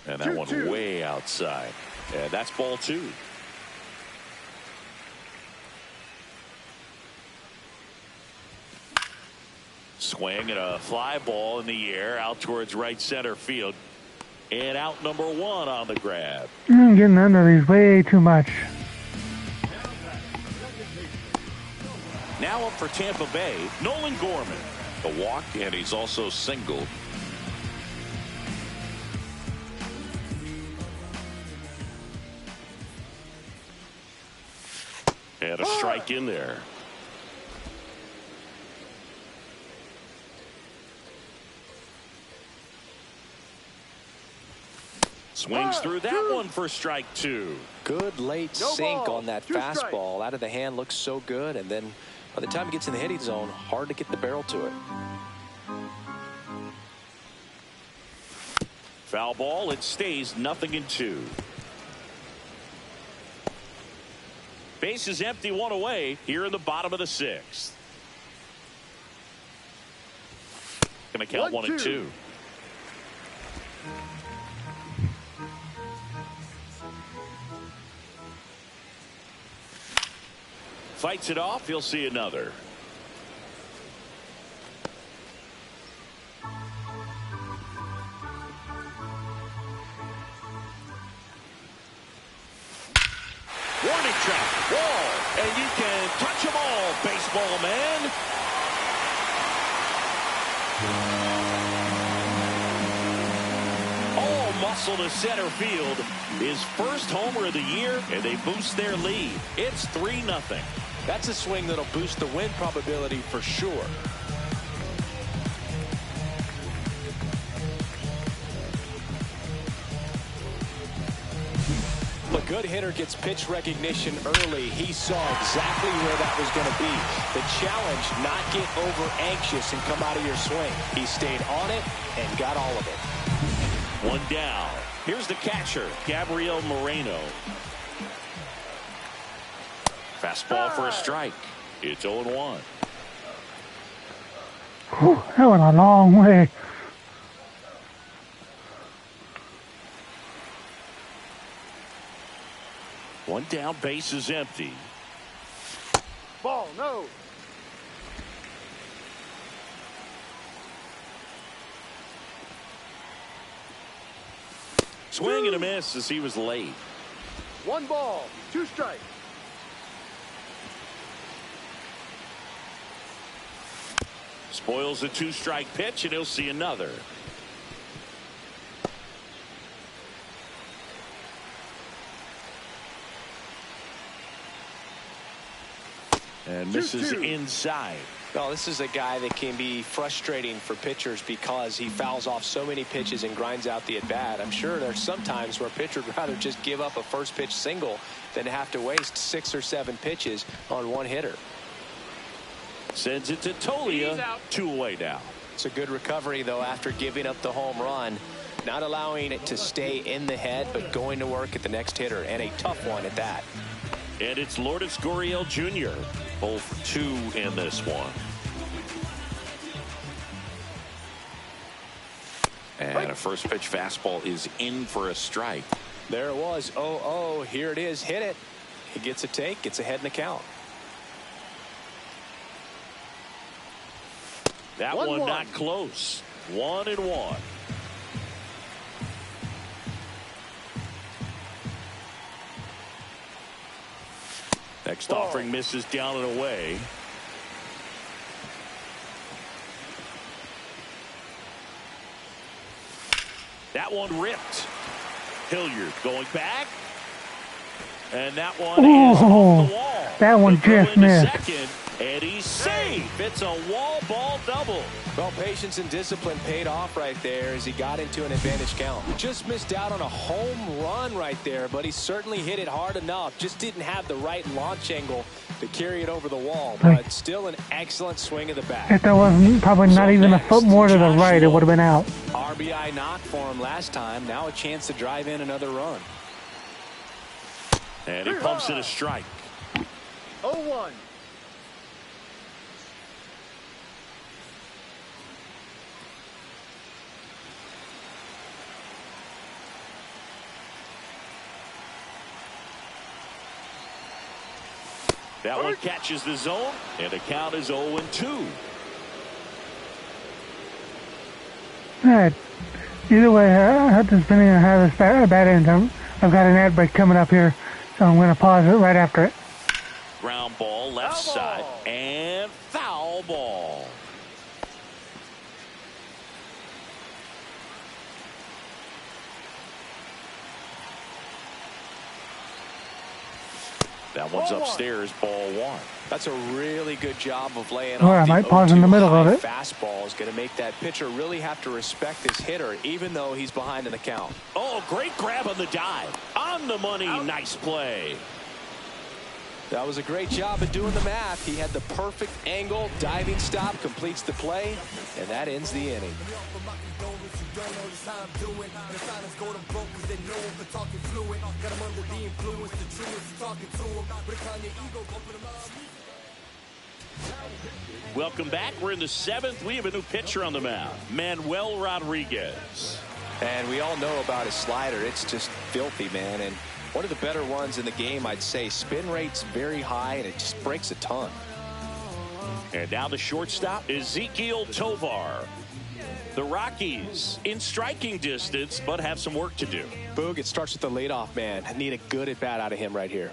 And that one way outside. And that's ball 2. Swing and a fly ball in the air out towards right center field. And out number 1 on the grab. I'm getting under these way too much. Now up for Tampa Bay, Nolan Gorman. A walk, and he's also singled. And a strike in there. Swings through that one for strike 2. Good late sink on that fastball. Out of the hand, looks so good. And then by the time it gets in the hitting zone, hard to get the barrel to it. Foul ball. It stays 0-2. Base is empty, 1 away here in the bottom of the 6th. Going to count 1-2. Fights it off. He'll see another. Warning track. Ball. And you can touch them all, baseball man. All muscle to center field. His first homer of the year, and they boost their lead. It's 3-0. That's a swing that'll boost the win probability for sure. A good hitter gets pitch recognition early. He saw exactly where that was going to be. The challenge, not get over anxious and come out of your swing. He stayed on it and got all of it. 1 down. Here's the catcher, Gabriel Moreno. Fastball for a strike. It's 0-1. Whew, that went a long way. One down, base is empty. Ball, no. Swing and a miss as he was late. 1 ball, 2 strikes. Spoils a 2-strike pitch, and he'll see another. And misses inside. Well, this is a guy that can be frustrating for pitchers because he fouls off so many pitches and grinds out the at-bat. I'm sure there's some times where a pitcher would rather just give up a first pitch single than have to waste 6 or 7 pitches on one hitter. Sends it to Tolia. 2 away now. It's a good recovery, though, after giving up the home run. Not allowing it to stay in the head, but going to work at the next hitter, and a tough one at that. And it's Lourdes Gurriel Jr. 0 for 2 in this one. And a first pitch fastball is in for a strike. There it was. 0-0. Here it is. Hit it. He gets a take. Gets ahead in the count. That one not close. 1-1. Next offering misses down and away. That one ripped. Hilliard going back. And that one is off the wall. That one just missed. Second, and he's safe. It's a wall ball double. Well, patience and discipline paid off right there as he got into an advantage count. Just missed out on a home run right there, but he certainly hit it hard enough. Just didn't have the right launch angle to carry it over the wall, but still an excellent swing of the bat. If there wasn't probably not even a foot more to the right, it would have been out. RBI knock for him last time. Now a chance to drive in another run. And he pumps it a strike. 0-1. That one catches the zone, and the count is 0-2. Alright. Either way, depending on how this bat ends, I've got an ad break coming up here, so I'm going to pause it right after it. Ground ball left side, and foul ball. That one's upstairs, ball one. That's a really good job of laying Or off. I might pause in the middle of it. Fastball is going to make that pitcher really have to respect his hitter, even though he's behind in the count. Oh, great grab on the dive. On the money, nice play. That was a great job of doing the math. He had the perfect angle, diving stop, completes the play, and that ends the inning. Welcome back. We're in the seventh. We have a new pitcher on the mound, Manuel Rodriguez. And we all know about his slider. It's just filthy, man. And one of the better ones in the game, I'd say. Spin rate's very high, and it just breaks a ton. And now the shortstop, Ezequiel Tovar. The Rockies in striking distance, but have some work to do. Boog, it starts with the leadoff man. I need a good at-bat out of him right here.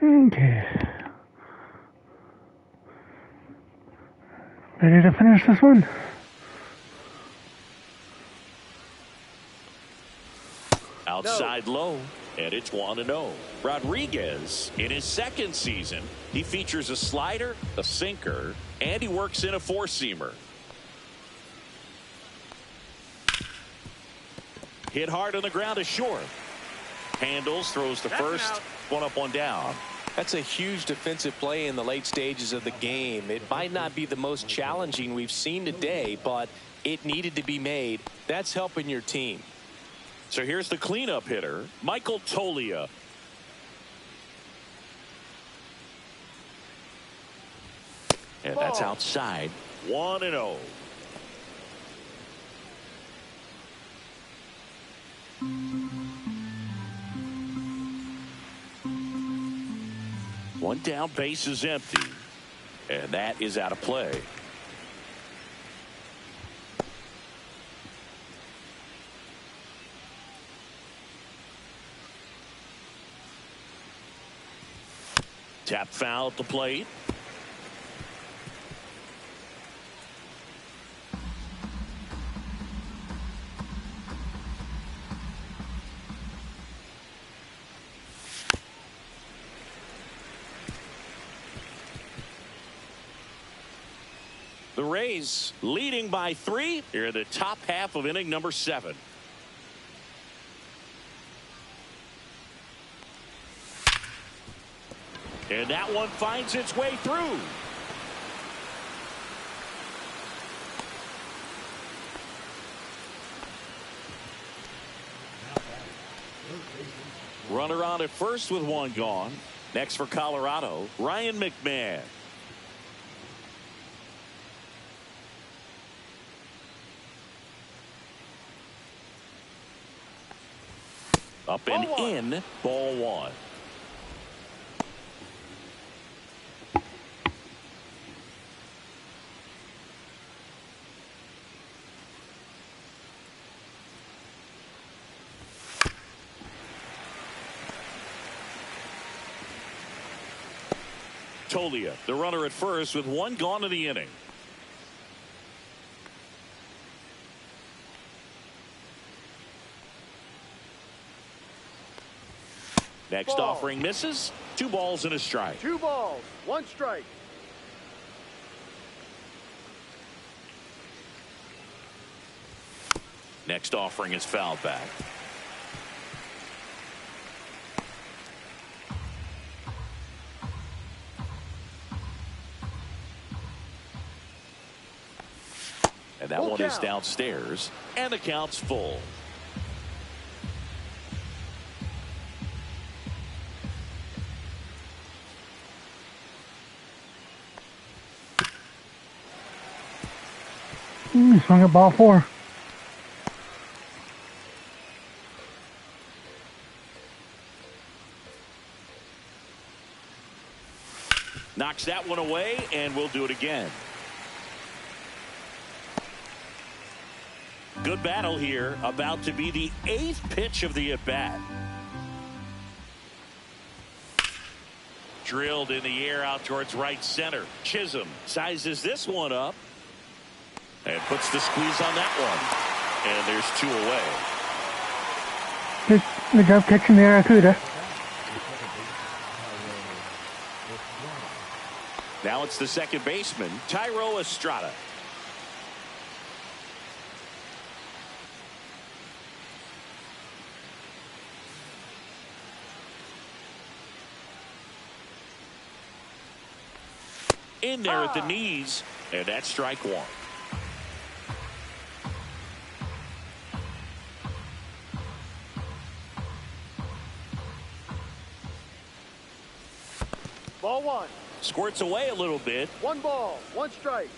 Okay. Ready to finish this one? Outside low, and it's 1-0. Rodriguez, in his second season, he features a slider, a sinker, and he works in a four-seamer. Hit hard on the ground to short. Handles, throws to first. One up, one down. That's a huge defensive play in the late stages of the game. It might not be the most challenging we've seen today, but it needed to be made. That's helping your team. So here's the cleanup hitter, Michael Toglia. And that's outside. 1-0. One down, base is empty. And that is out of play. Tap foul at the plate. The Rays leading by 3 here in the top half of inning number 7. And that one finds its way through. Runner on at first with one gone. Next for Colorado, Ryan McMahon. Up and in, ball one. Toglia, the runner at first with one gone in the inning. Next offering misses. 2 balls and a strike. 2 balls, 1 strike. Next offering is fouled back. And that one is downstairs, and the count's full. Swung at ball 4. Knocks that one away, and we'll do it again. Good battle here, about to be the 8th pitch of the at-bat. Drilled in the air out towards right center. Chisholm sizes this one up and puts the squeeze on that one. And there's 2 away. Good job catching the Arracuda. Now it's the second baseman, Tyro Estrada. In there at the knees, and that's strike 1. Ball 1. Squirts away a little bit. 1 ball, 1 strike.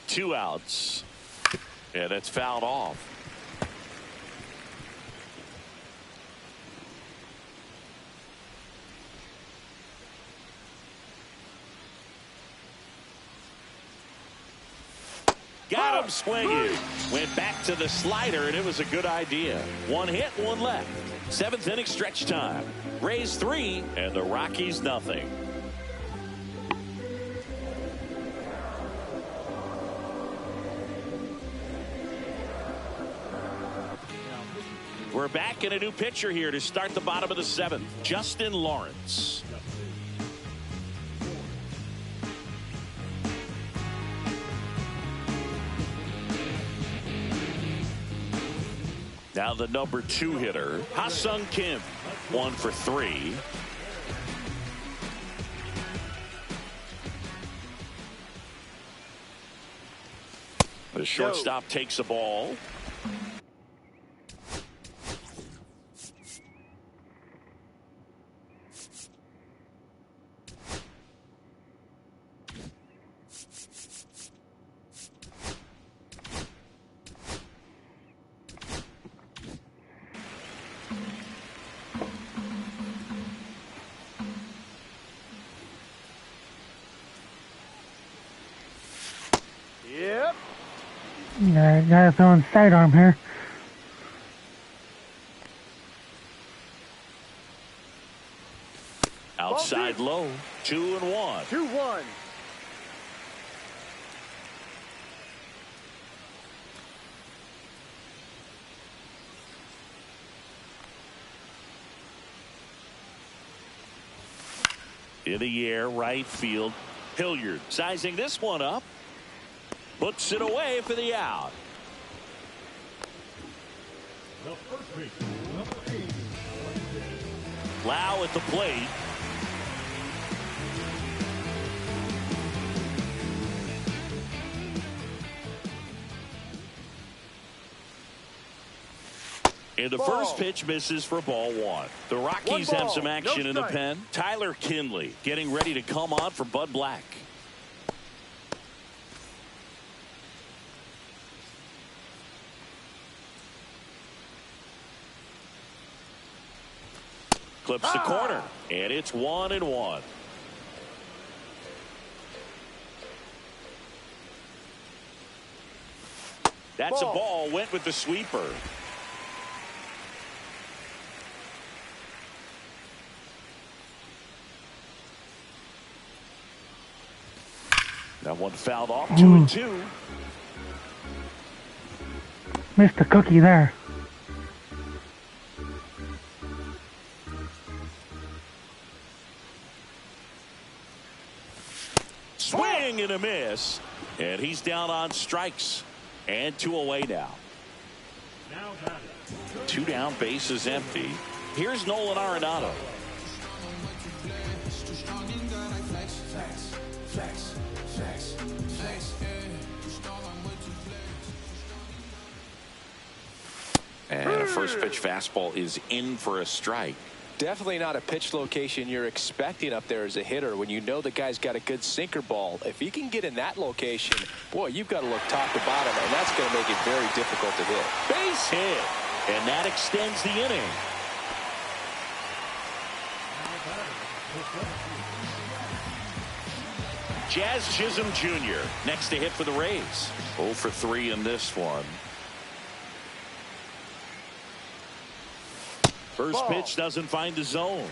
Two outs. Yeah, that's fouled off. Got him swinging. Went back to the slider, and it was a good idea. One hit, one left. Seventh inning stretch time. Rays 3, and the Rockies nothing. We're back in a new pitcher here to start the bottom of the seventh. Justin Lawrence. Now the number 2 hitter, Ha-Sung Kim, 1 for 3. The shortstop takes a ball. Yep. Yeah, gotta throw in sidearm here. Outside low, 2-1. 2-1. In the air, right field. Hilliard sizing this one up. Puts it away for the out. Lau at the plate. And the first pitch misses for ball 1. The Rockies have some action in the pen. Tyler Kinley getting ready to come on for Bud Black. Clips the corner, and it's 1-1. That's a ball. Went with the sweeper. That one fouled off. 2-2. Missed the cookie there. Swing and a miss. And he's down on strikes. And 2 away now. 2 down, bases empty. Here's Nolan Arenado. And a first pitch fastball is in for a strike. Definitely not a pitch location you're expecting up there as a hitter when you know the guy's got a good sinker ball. If he can get in that location, boy, you've got to look top to bottom, and that's going to make it very difficult to hit. Base hit, and that extends the inning. Jazz Chisholm Jr. next to hit for the Rays. 0 for 3 in this one. First pitch doesn't find the zone.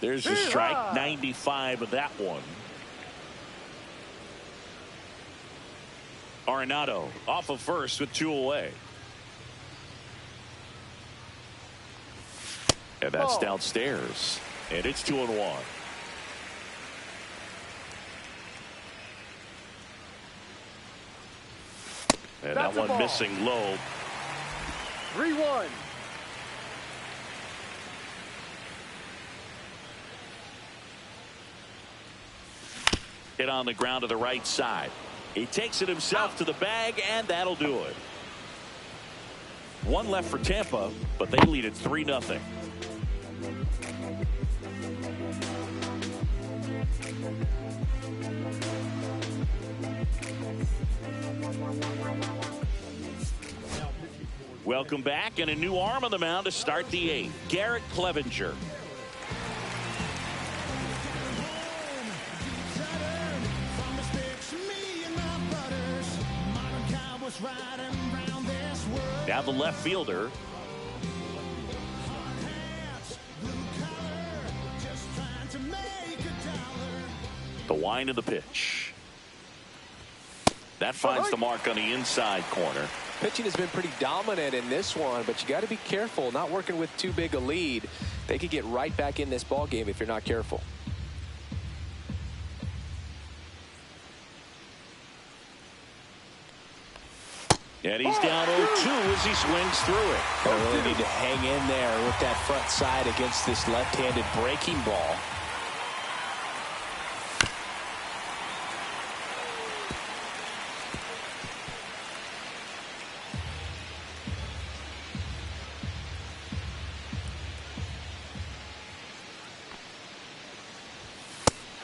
There's a strike. 95 of that one. Arenado off of first with 2 away. And that's downstairs. And it's 2-1. And that one missing low. 3-1. Hit on the ground to the right side. He takes it himself to the bag, and that'll do it. 1 left for Tampa, but they lead it 3-0. Welcome back, and a new arm on the mound to start the 8th. Garrett Clevenger. Now the left fielder. The wind of the pitch. That finds the mark on the inside corner. Pitching has been pretty dominant in this one, but you got to be careful, not working with too big a lead. They could get right back in this ball game if you're not careful. And he's down 0-2 as he swings through it. They really need to hang in there with that front side against this left-handed breaking ball.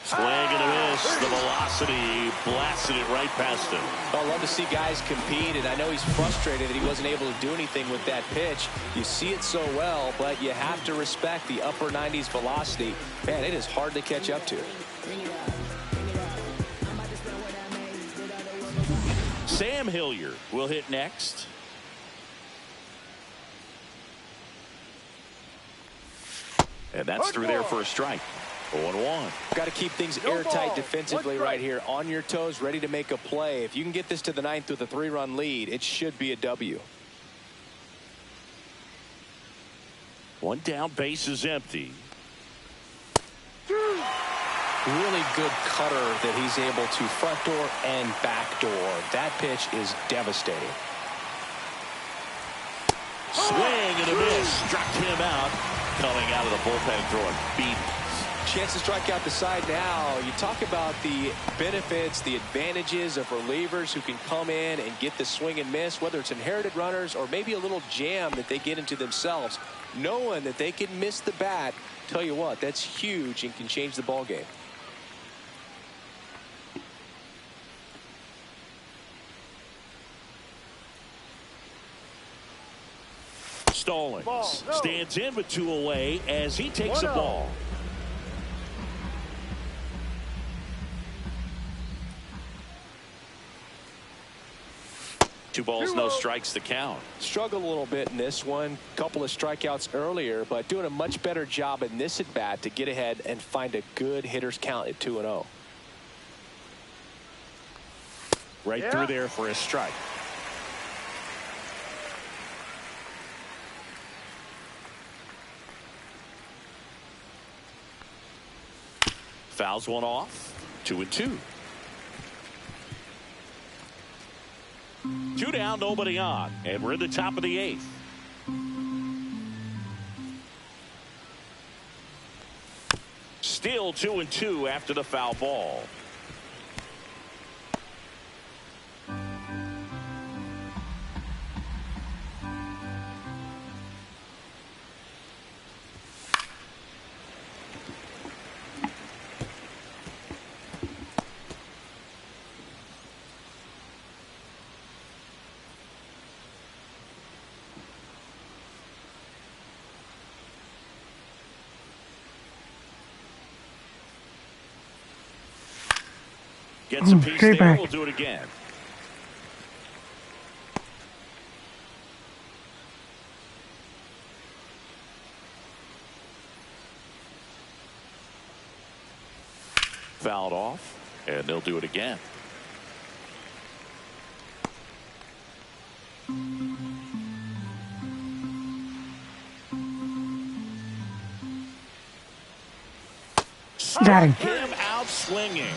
Swing and a miss. The velocity blasted it right past him. I love to see guys compete, and I know he's frustrated that he wasn't able to do anything with that pitch. You see it so well, but you have to respect the upper 90s velocity. Man, it is hard to catch up to. Sam Hilliard will hit next. And that's through there for a strike. 0-1. Got to keep things airtight defensively right here. On your toes, ready to make a play. If you can get this to the 9th with a 3-run lead, it should be a W. One down, base is empty. Really good cutter that he's able to front door and back door. That pitch is devastating. Swing and a miss. Struck him out. Coming out of the bullpen throwing beat. Chance to strike out the side now. You talk about the benefits, the advantages of relievers who can come in and get the swing and miss, whether it's inherited runners or maybe a little jam that they get into themselves. Knowing that they can miss the bat, tell you what, that's huge and can change the ball game. Stallings stands in with 2 away as he takes a ball. Two balls, no strikes to count. Struggled a little bit in this one. Couple of strikeouts earlier, but doing a much better job in this at bat to get ahead and find a good hitter's count at 2-0. Right through there for a strike. Fouls one off. 2-2. 2 down, nobody on, and we're in the top of the 8th. Still 2-2 after the foul ball. Gets a piece there. Back. We'll do it again. Fouled off, and they'll do it again. Got him. Him out swinging.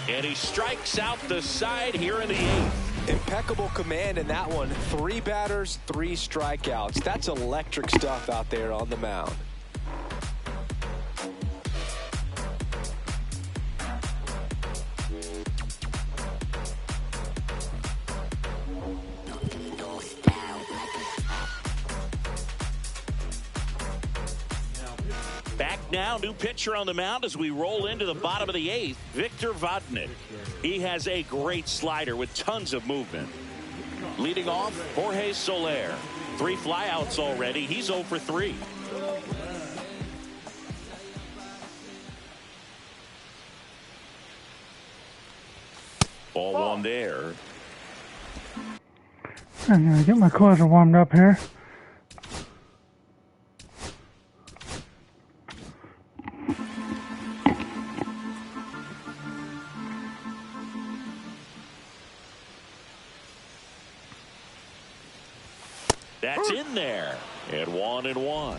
And he strikes out the side here in the 8th. Impeccable command in that one. 3 batters, 3 strikeouts. That's electric stuff out there on the mound. Back now, new pitcher on the mound as we roll into the bottom of the 8th, Victor Vodnik. He has a great slider with tons of movement. Leading off, Jorge Soler. 3 flyouts already. He's 0 for 3. Ball 1 there. I'm going to get my closer warmed up here. That's in there. And 1-1.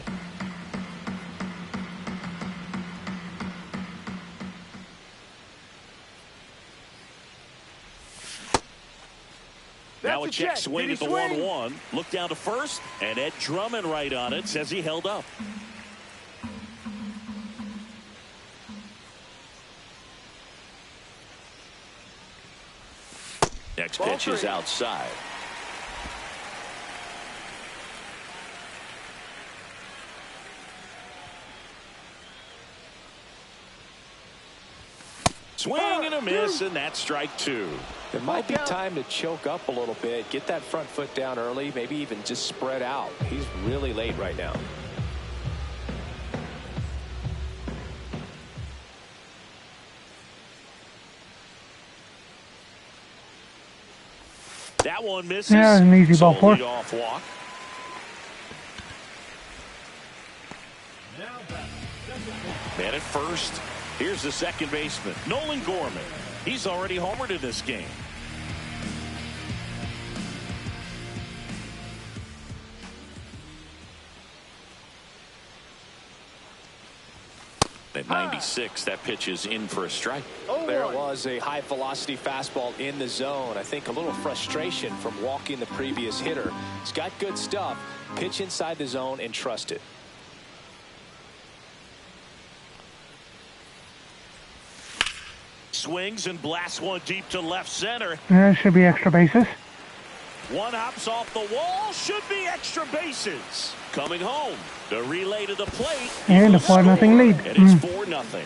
Now a check swing at the 1-1. Look down to first, and Ed Drummond right on it says he held up. Next pitch is outside. Swing and a miss, and that's strike 2. It might be time to choke up a little bit, get that front foot down early, maybe even just spread out. He's really late right now. That one misses. Yeah, an easy ball for. Off walk. Man at first. Here's the second baseman, Nolan Gorman. He's already homered in this game. At 96, that pitch is in for a strike. There it was, a high velocity fastball in the zone. I think a little frustration from walking the previous hitter. He's got good stuff. Pitch inside the zone and trust it. Swings and blasts one deep to left center. There should be extra bases. One hops off the wall. Should be extra bases. Coming home. The relay to the plate. And a 4-0 lead. And it's 4-0.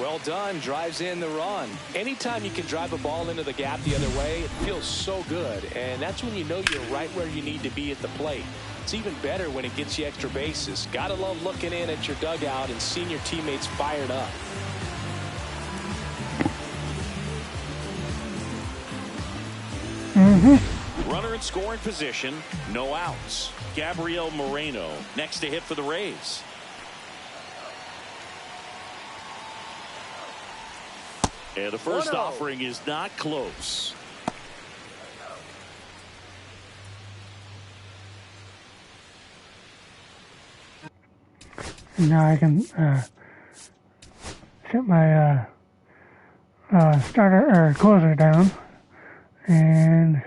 Well done. Drives in the run. Anytime you can drive a ball into the gap the other way, it feels so good. And that's when you know you're right where you need to be at the plate. It's even better when it gets you extra bases. Gotta love looking in at your dugout and seeing your teammates fired up. Runner in scoring position, no outs. Gabriel Moreno next to hit for the Rays. And the first offering is not close. Now I can set my starter or closer down and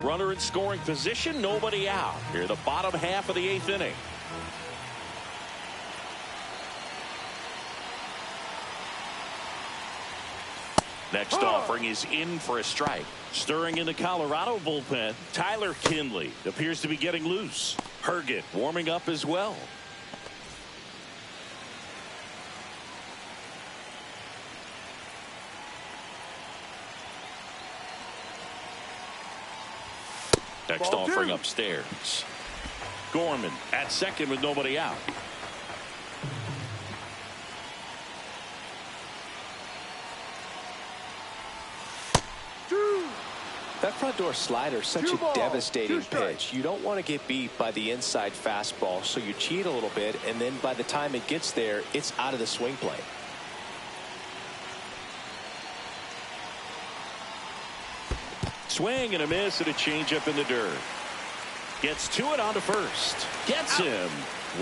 runner in scoring position, nobody out. Here the bottom half of the 8th inning. Next offering is in for a strike. Stirring in the Colorado bullpen, Tyler Kinley appears to be getting loose. Herget warming up as well. Next offering upstairs. Gorman at second with nobody out. That front door slider is such a devastating pitch. You don't want to get beat by the inside fastball, so you cheat a little bit, and then by the time it gets there, it's out of the swing plane. Swing and a miss and a changeup in the dirt. Gets to it on to first. Gets him.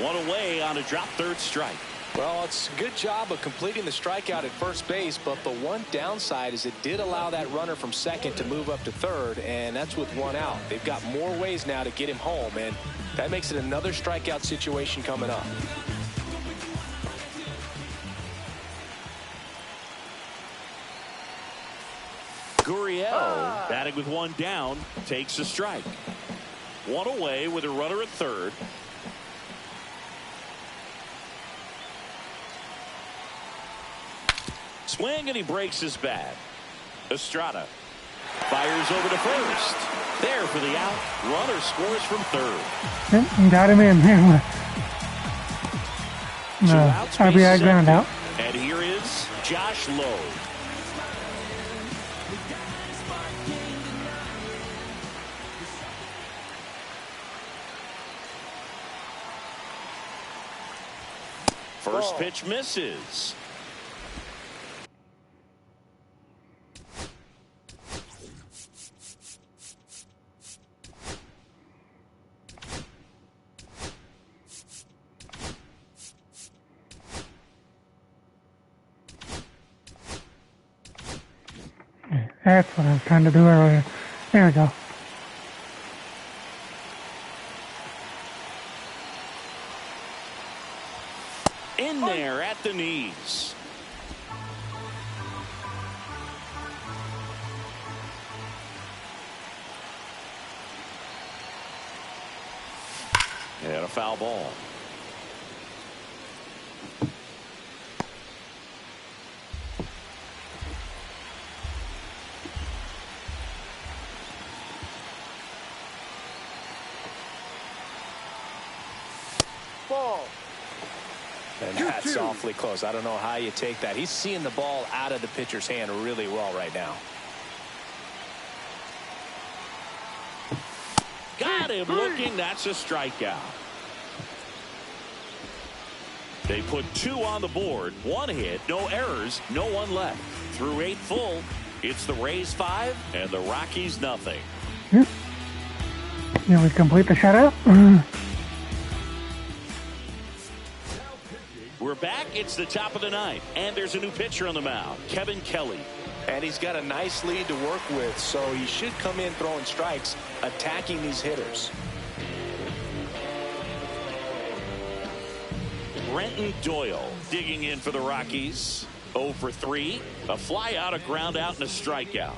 One away on a drop third strike. Well, it's a good job of completing the strikeout at first base, but the one downside is it did allow that runner from second to move up to third, and that's with one out. They've got more ways now to get him home, and that makes it another strikeout situation coming up. Gurriel batting with one down takes a strike. One away with a runner at third. Swing, and he breaks his bat. Estrada fires over to first. There for the out. Runner scores from third. Yep, got him in. RBI ground out. And here is Josh Lowe. First pitch misses. That's what I was trying to do earlier. There we go. In there at the knees. And a foul ball. Ball. And that's awfully close. I don't know how you take that. He's seeing the ball out of the pitcher's hand really well right now. Got him looking. That's a strikeout. They put 2 on the board. 1 hit, no errors, no one left. Through 8 full, it's the Rays 5 and the Rockies nothing. Yep. Now we complete the shutout. We're back. It's the top of the 9th, and there's a new pitcher on the mound, Kevin Kelly. And he's got a nice lead to work with, so he should come in throwing strikes, attacking these hitters. Brenton Doyle digging in for the Rockies. 0 for 3. A fly out, a ground out, and a strikeout.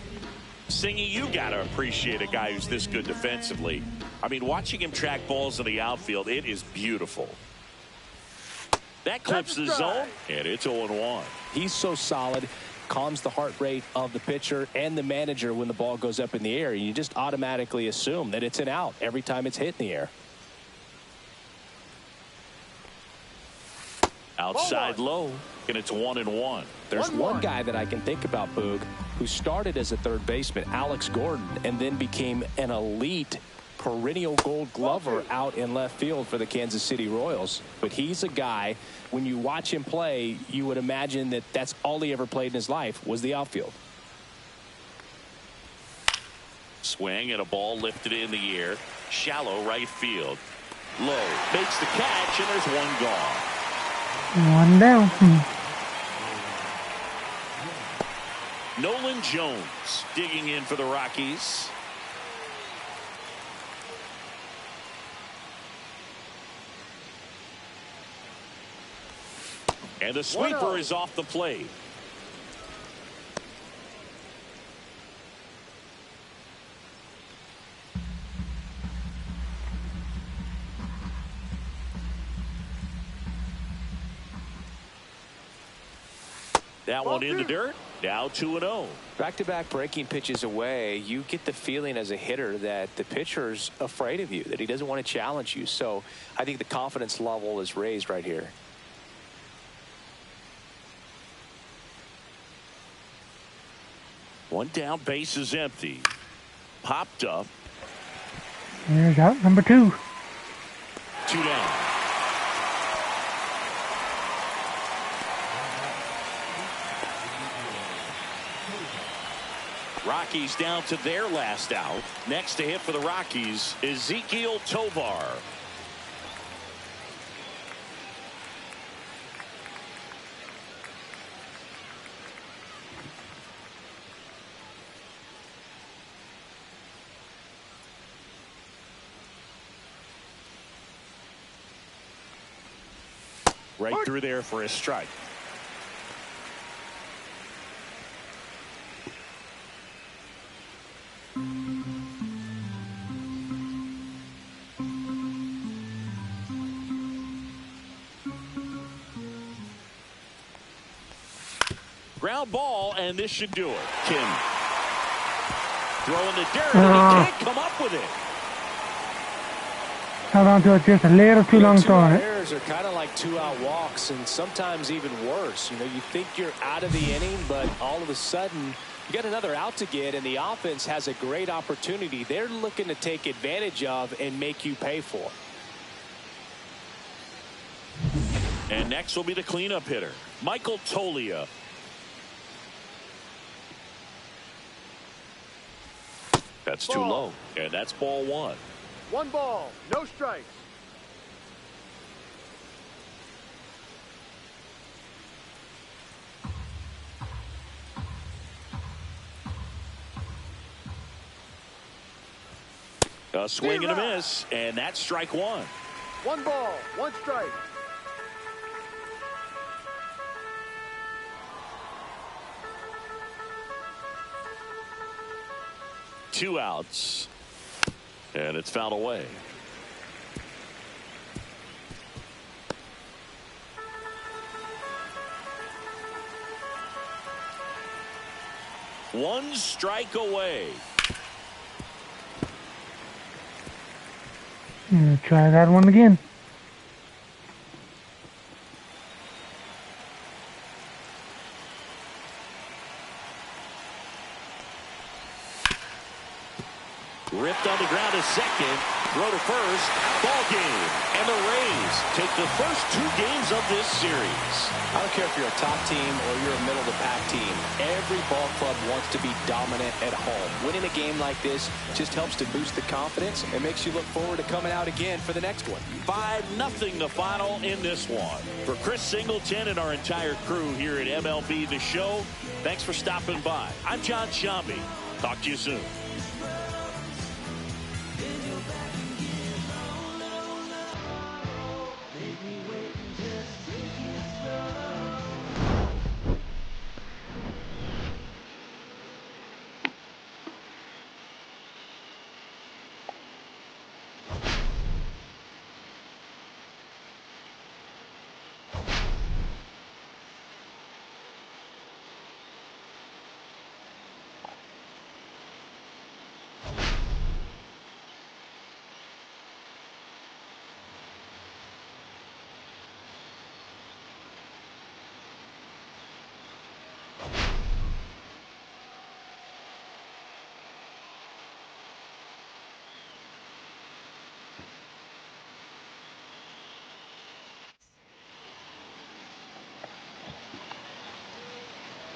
Singy, you got to appreciate a guy who's this good defensively. I mean, watching him track balls in the outfield, it is beautiful. That clips the zone, and it's 0-1. He's so solid, calms the heart rate of the pitcher and the manager when the ball goes up in the air. You just automatically assume that it's an out every time it's hit in the air. Outside low, and it's 1-1. There's one guy that I can think about, Boog, who started as a third baseman, Alex Gordon, and then became an elite perennial gold glover out in left field for the Kansas City Royals. But he's a guy, when you watch him play, you would imagine that that's all he ever played in his life was the outfield. Swing and a ball lifted in the air. Shallow right field. Low makes the catch, and there's 1 gone. 1 down. Nolan Jones digging in for the Rockies. And the sweeper is off the plate. That one in the dirt. Now 2-0. Back-to-back breaking pitches away, you get the feeling as a hitter that the pitcher's afraid of you, that he doesn't want to challenge you. So I think the confidence level is raised right here. One down, base is empty. Popped up. There's out number 2. 2 down. Rockies down to their last out. Next to hit for the Rockies, Ezequiel Tovar. Right through there for a strike. Ground ball, and this should do it. Kim throwing the dirt, and he can't come up with it. Held on to it just a little too long throwing it. Errors are kind of like two-out walks, and sometimes even worse. You know, you think you're out of the inning, but all of a sudden you got another out to get, and the offense has a great opportunity they're looking to take advantage of and make you pay for. And next will be the cleanup hitter, Michael Tolia. That's too low, and that's ball one. 1 ball, no strikes. A swing and a miss, and that's strike one. 1 ball, 1 strike. Two outs, and it's fouled away. One strike away. Try that one again. Ripped on the ground to second. Throw to first. Ball game. And the Rays take the first 2 games of this series. I don't care if you're a top team or you're a middle-of-the-pack team. Every ball club wants to be dominant at home. Winning a game like this just helps to boost the confidence and makes you look forward to coming out again for the next one. 5-0 the final in this one. For Chris Singleton and our entire crew here at MLB The Show, thanks for stopping by. I'm John Shambi. Talk to you soon.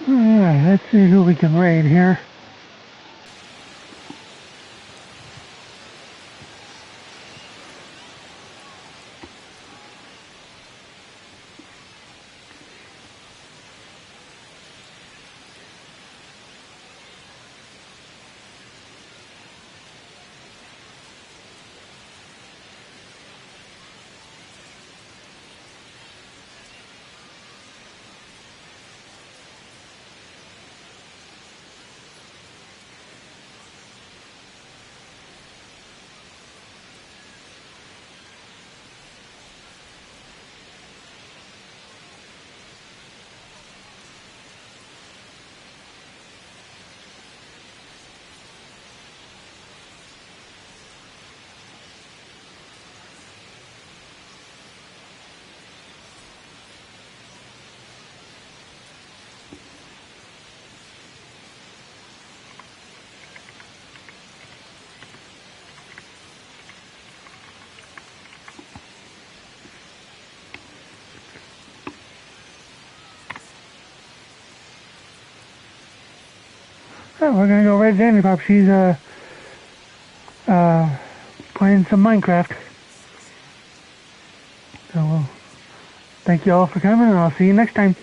Alright, let's see who we can raid here. Oh, we're gonna go raid Danny Pop. She's playing some Minecraft. So thank you all for coming, and I'll see you next time.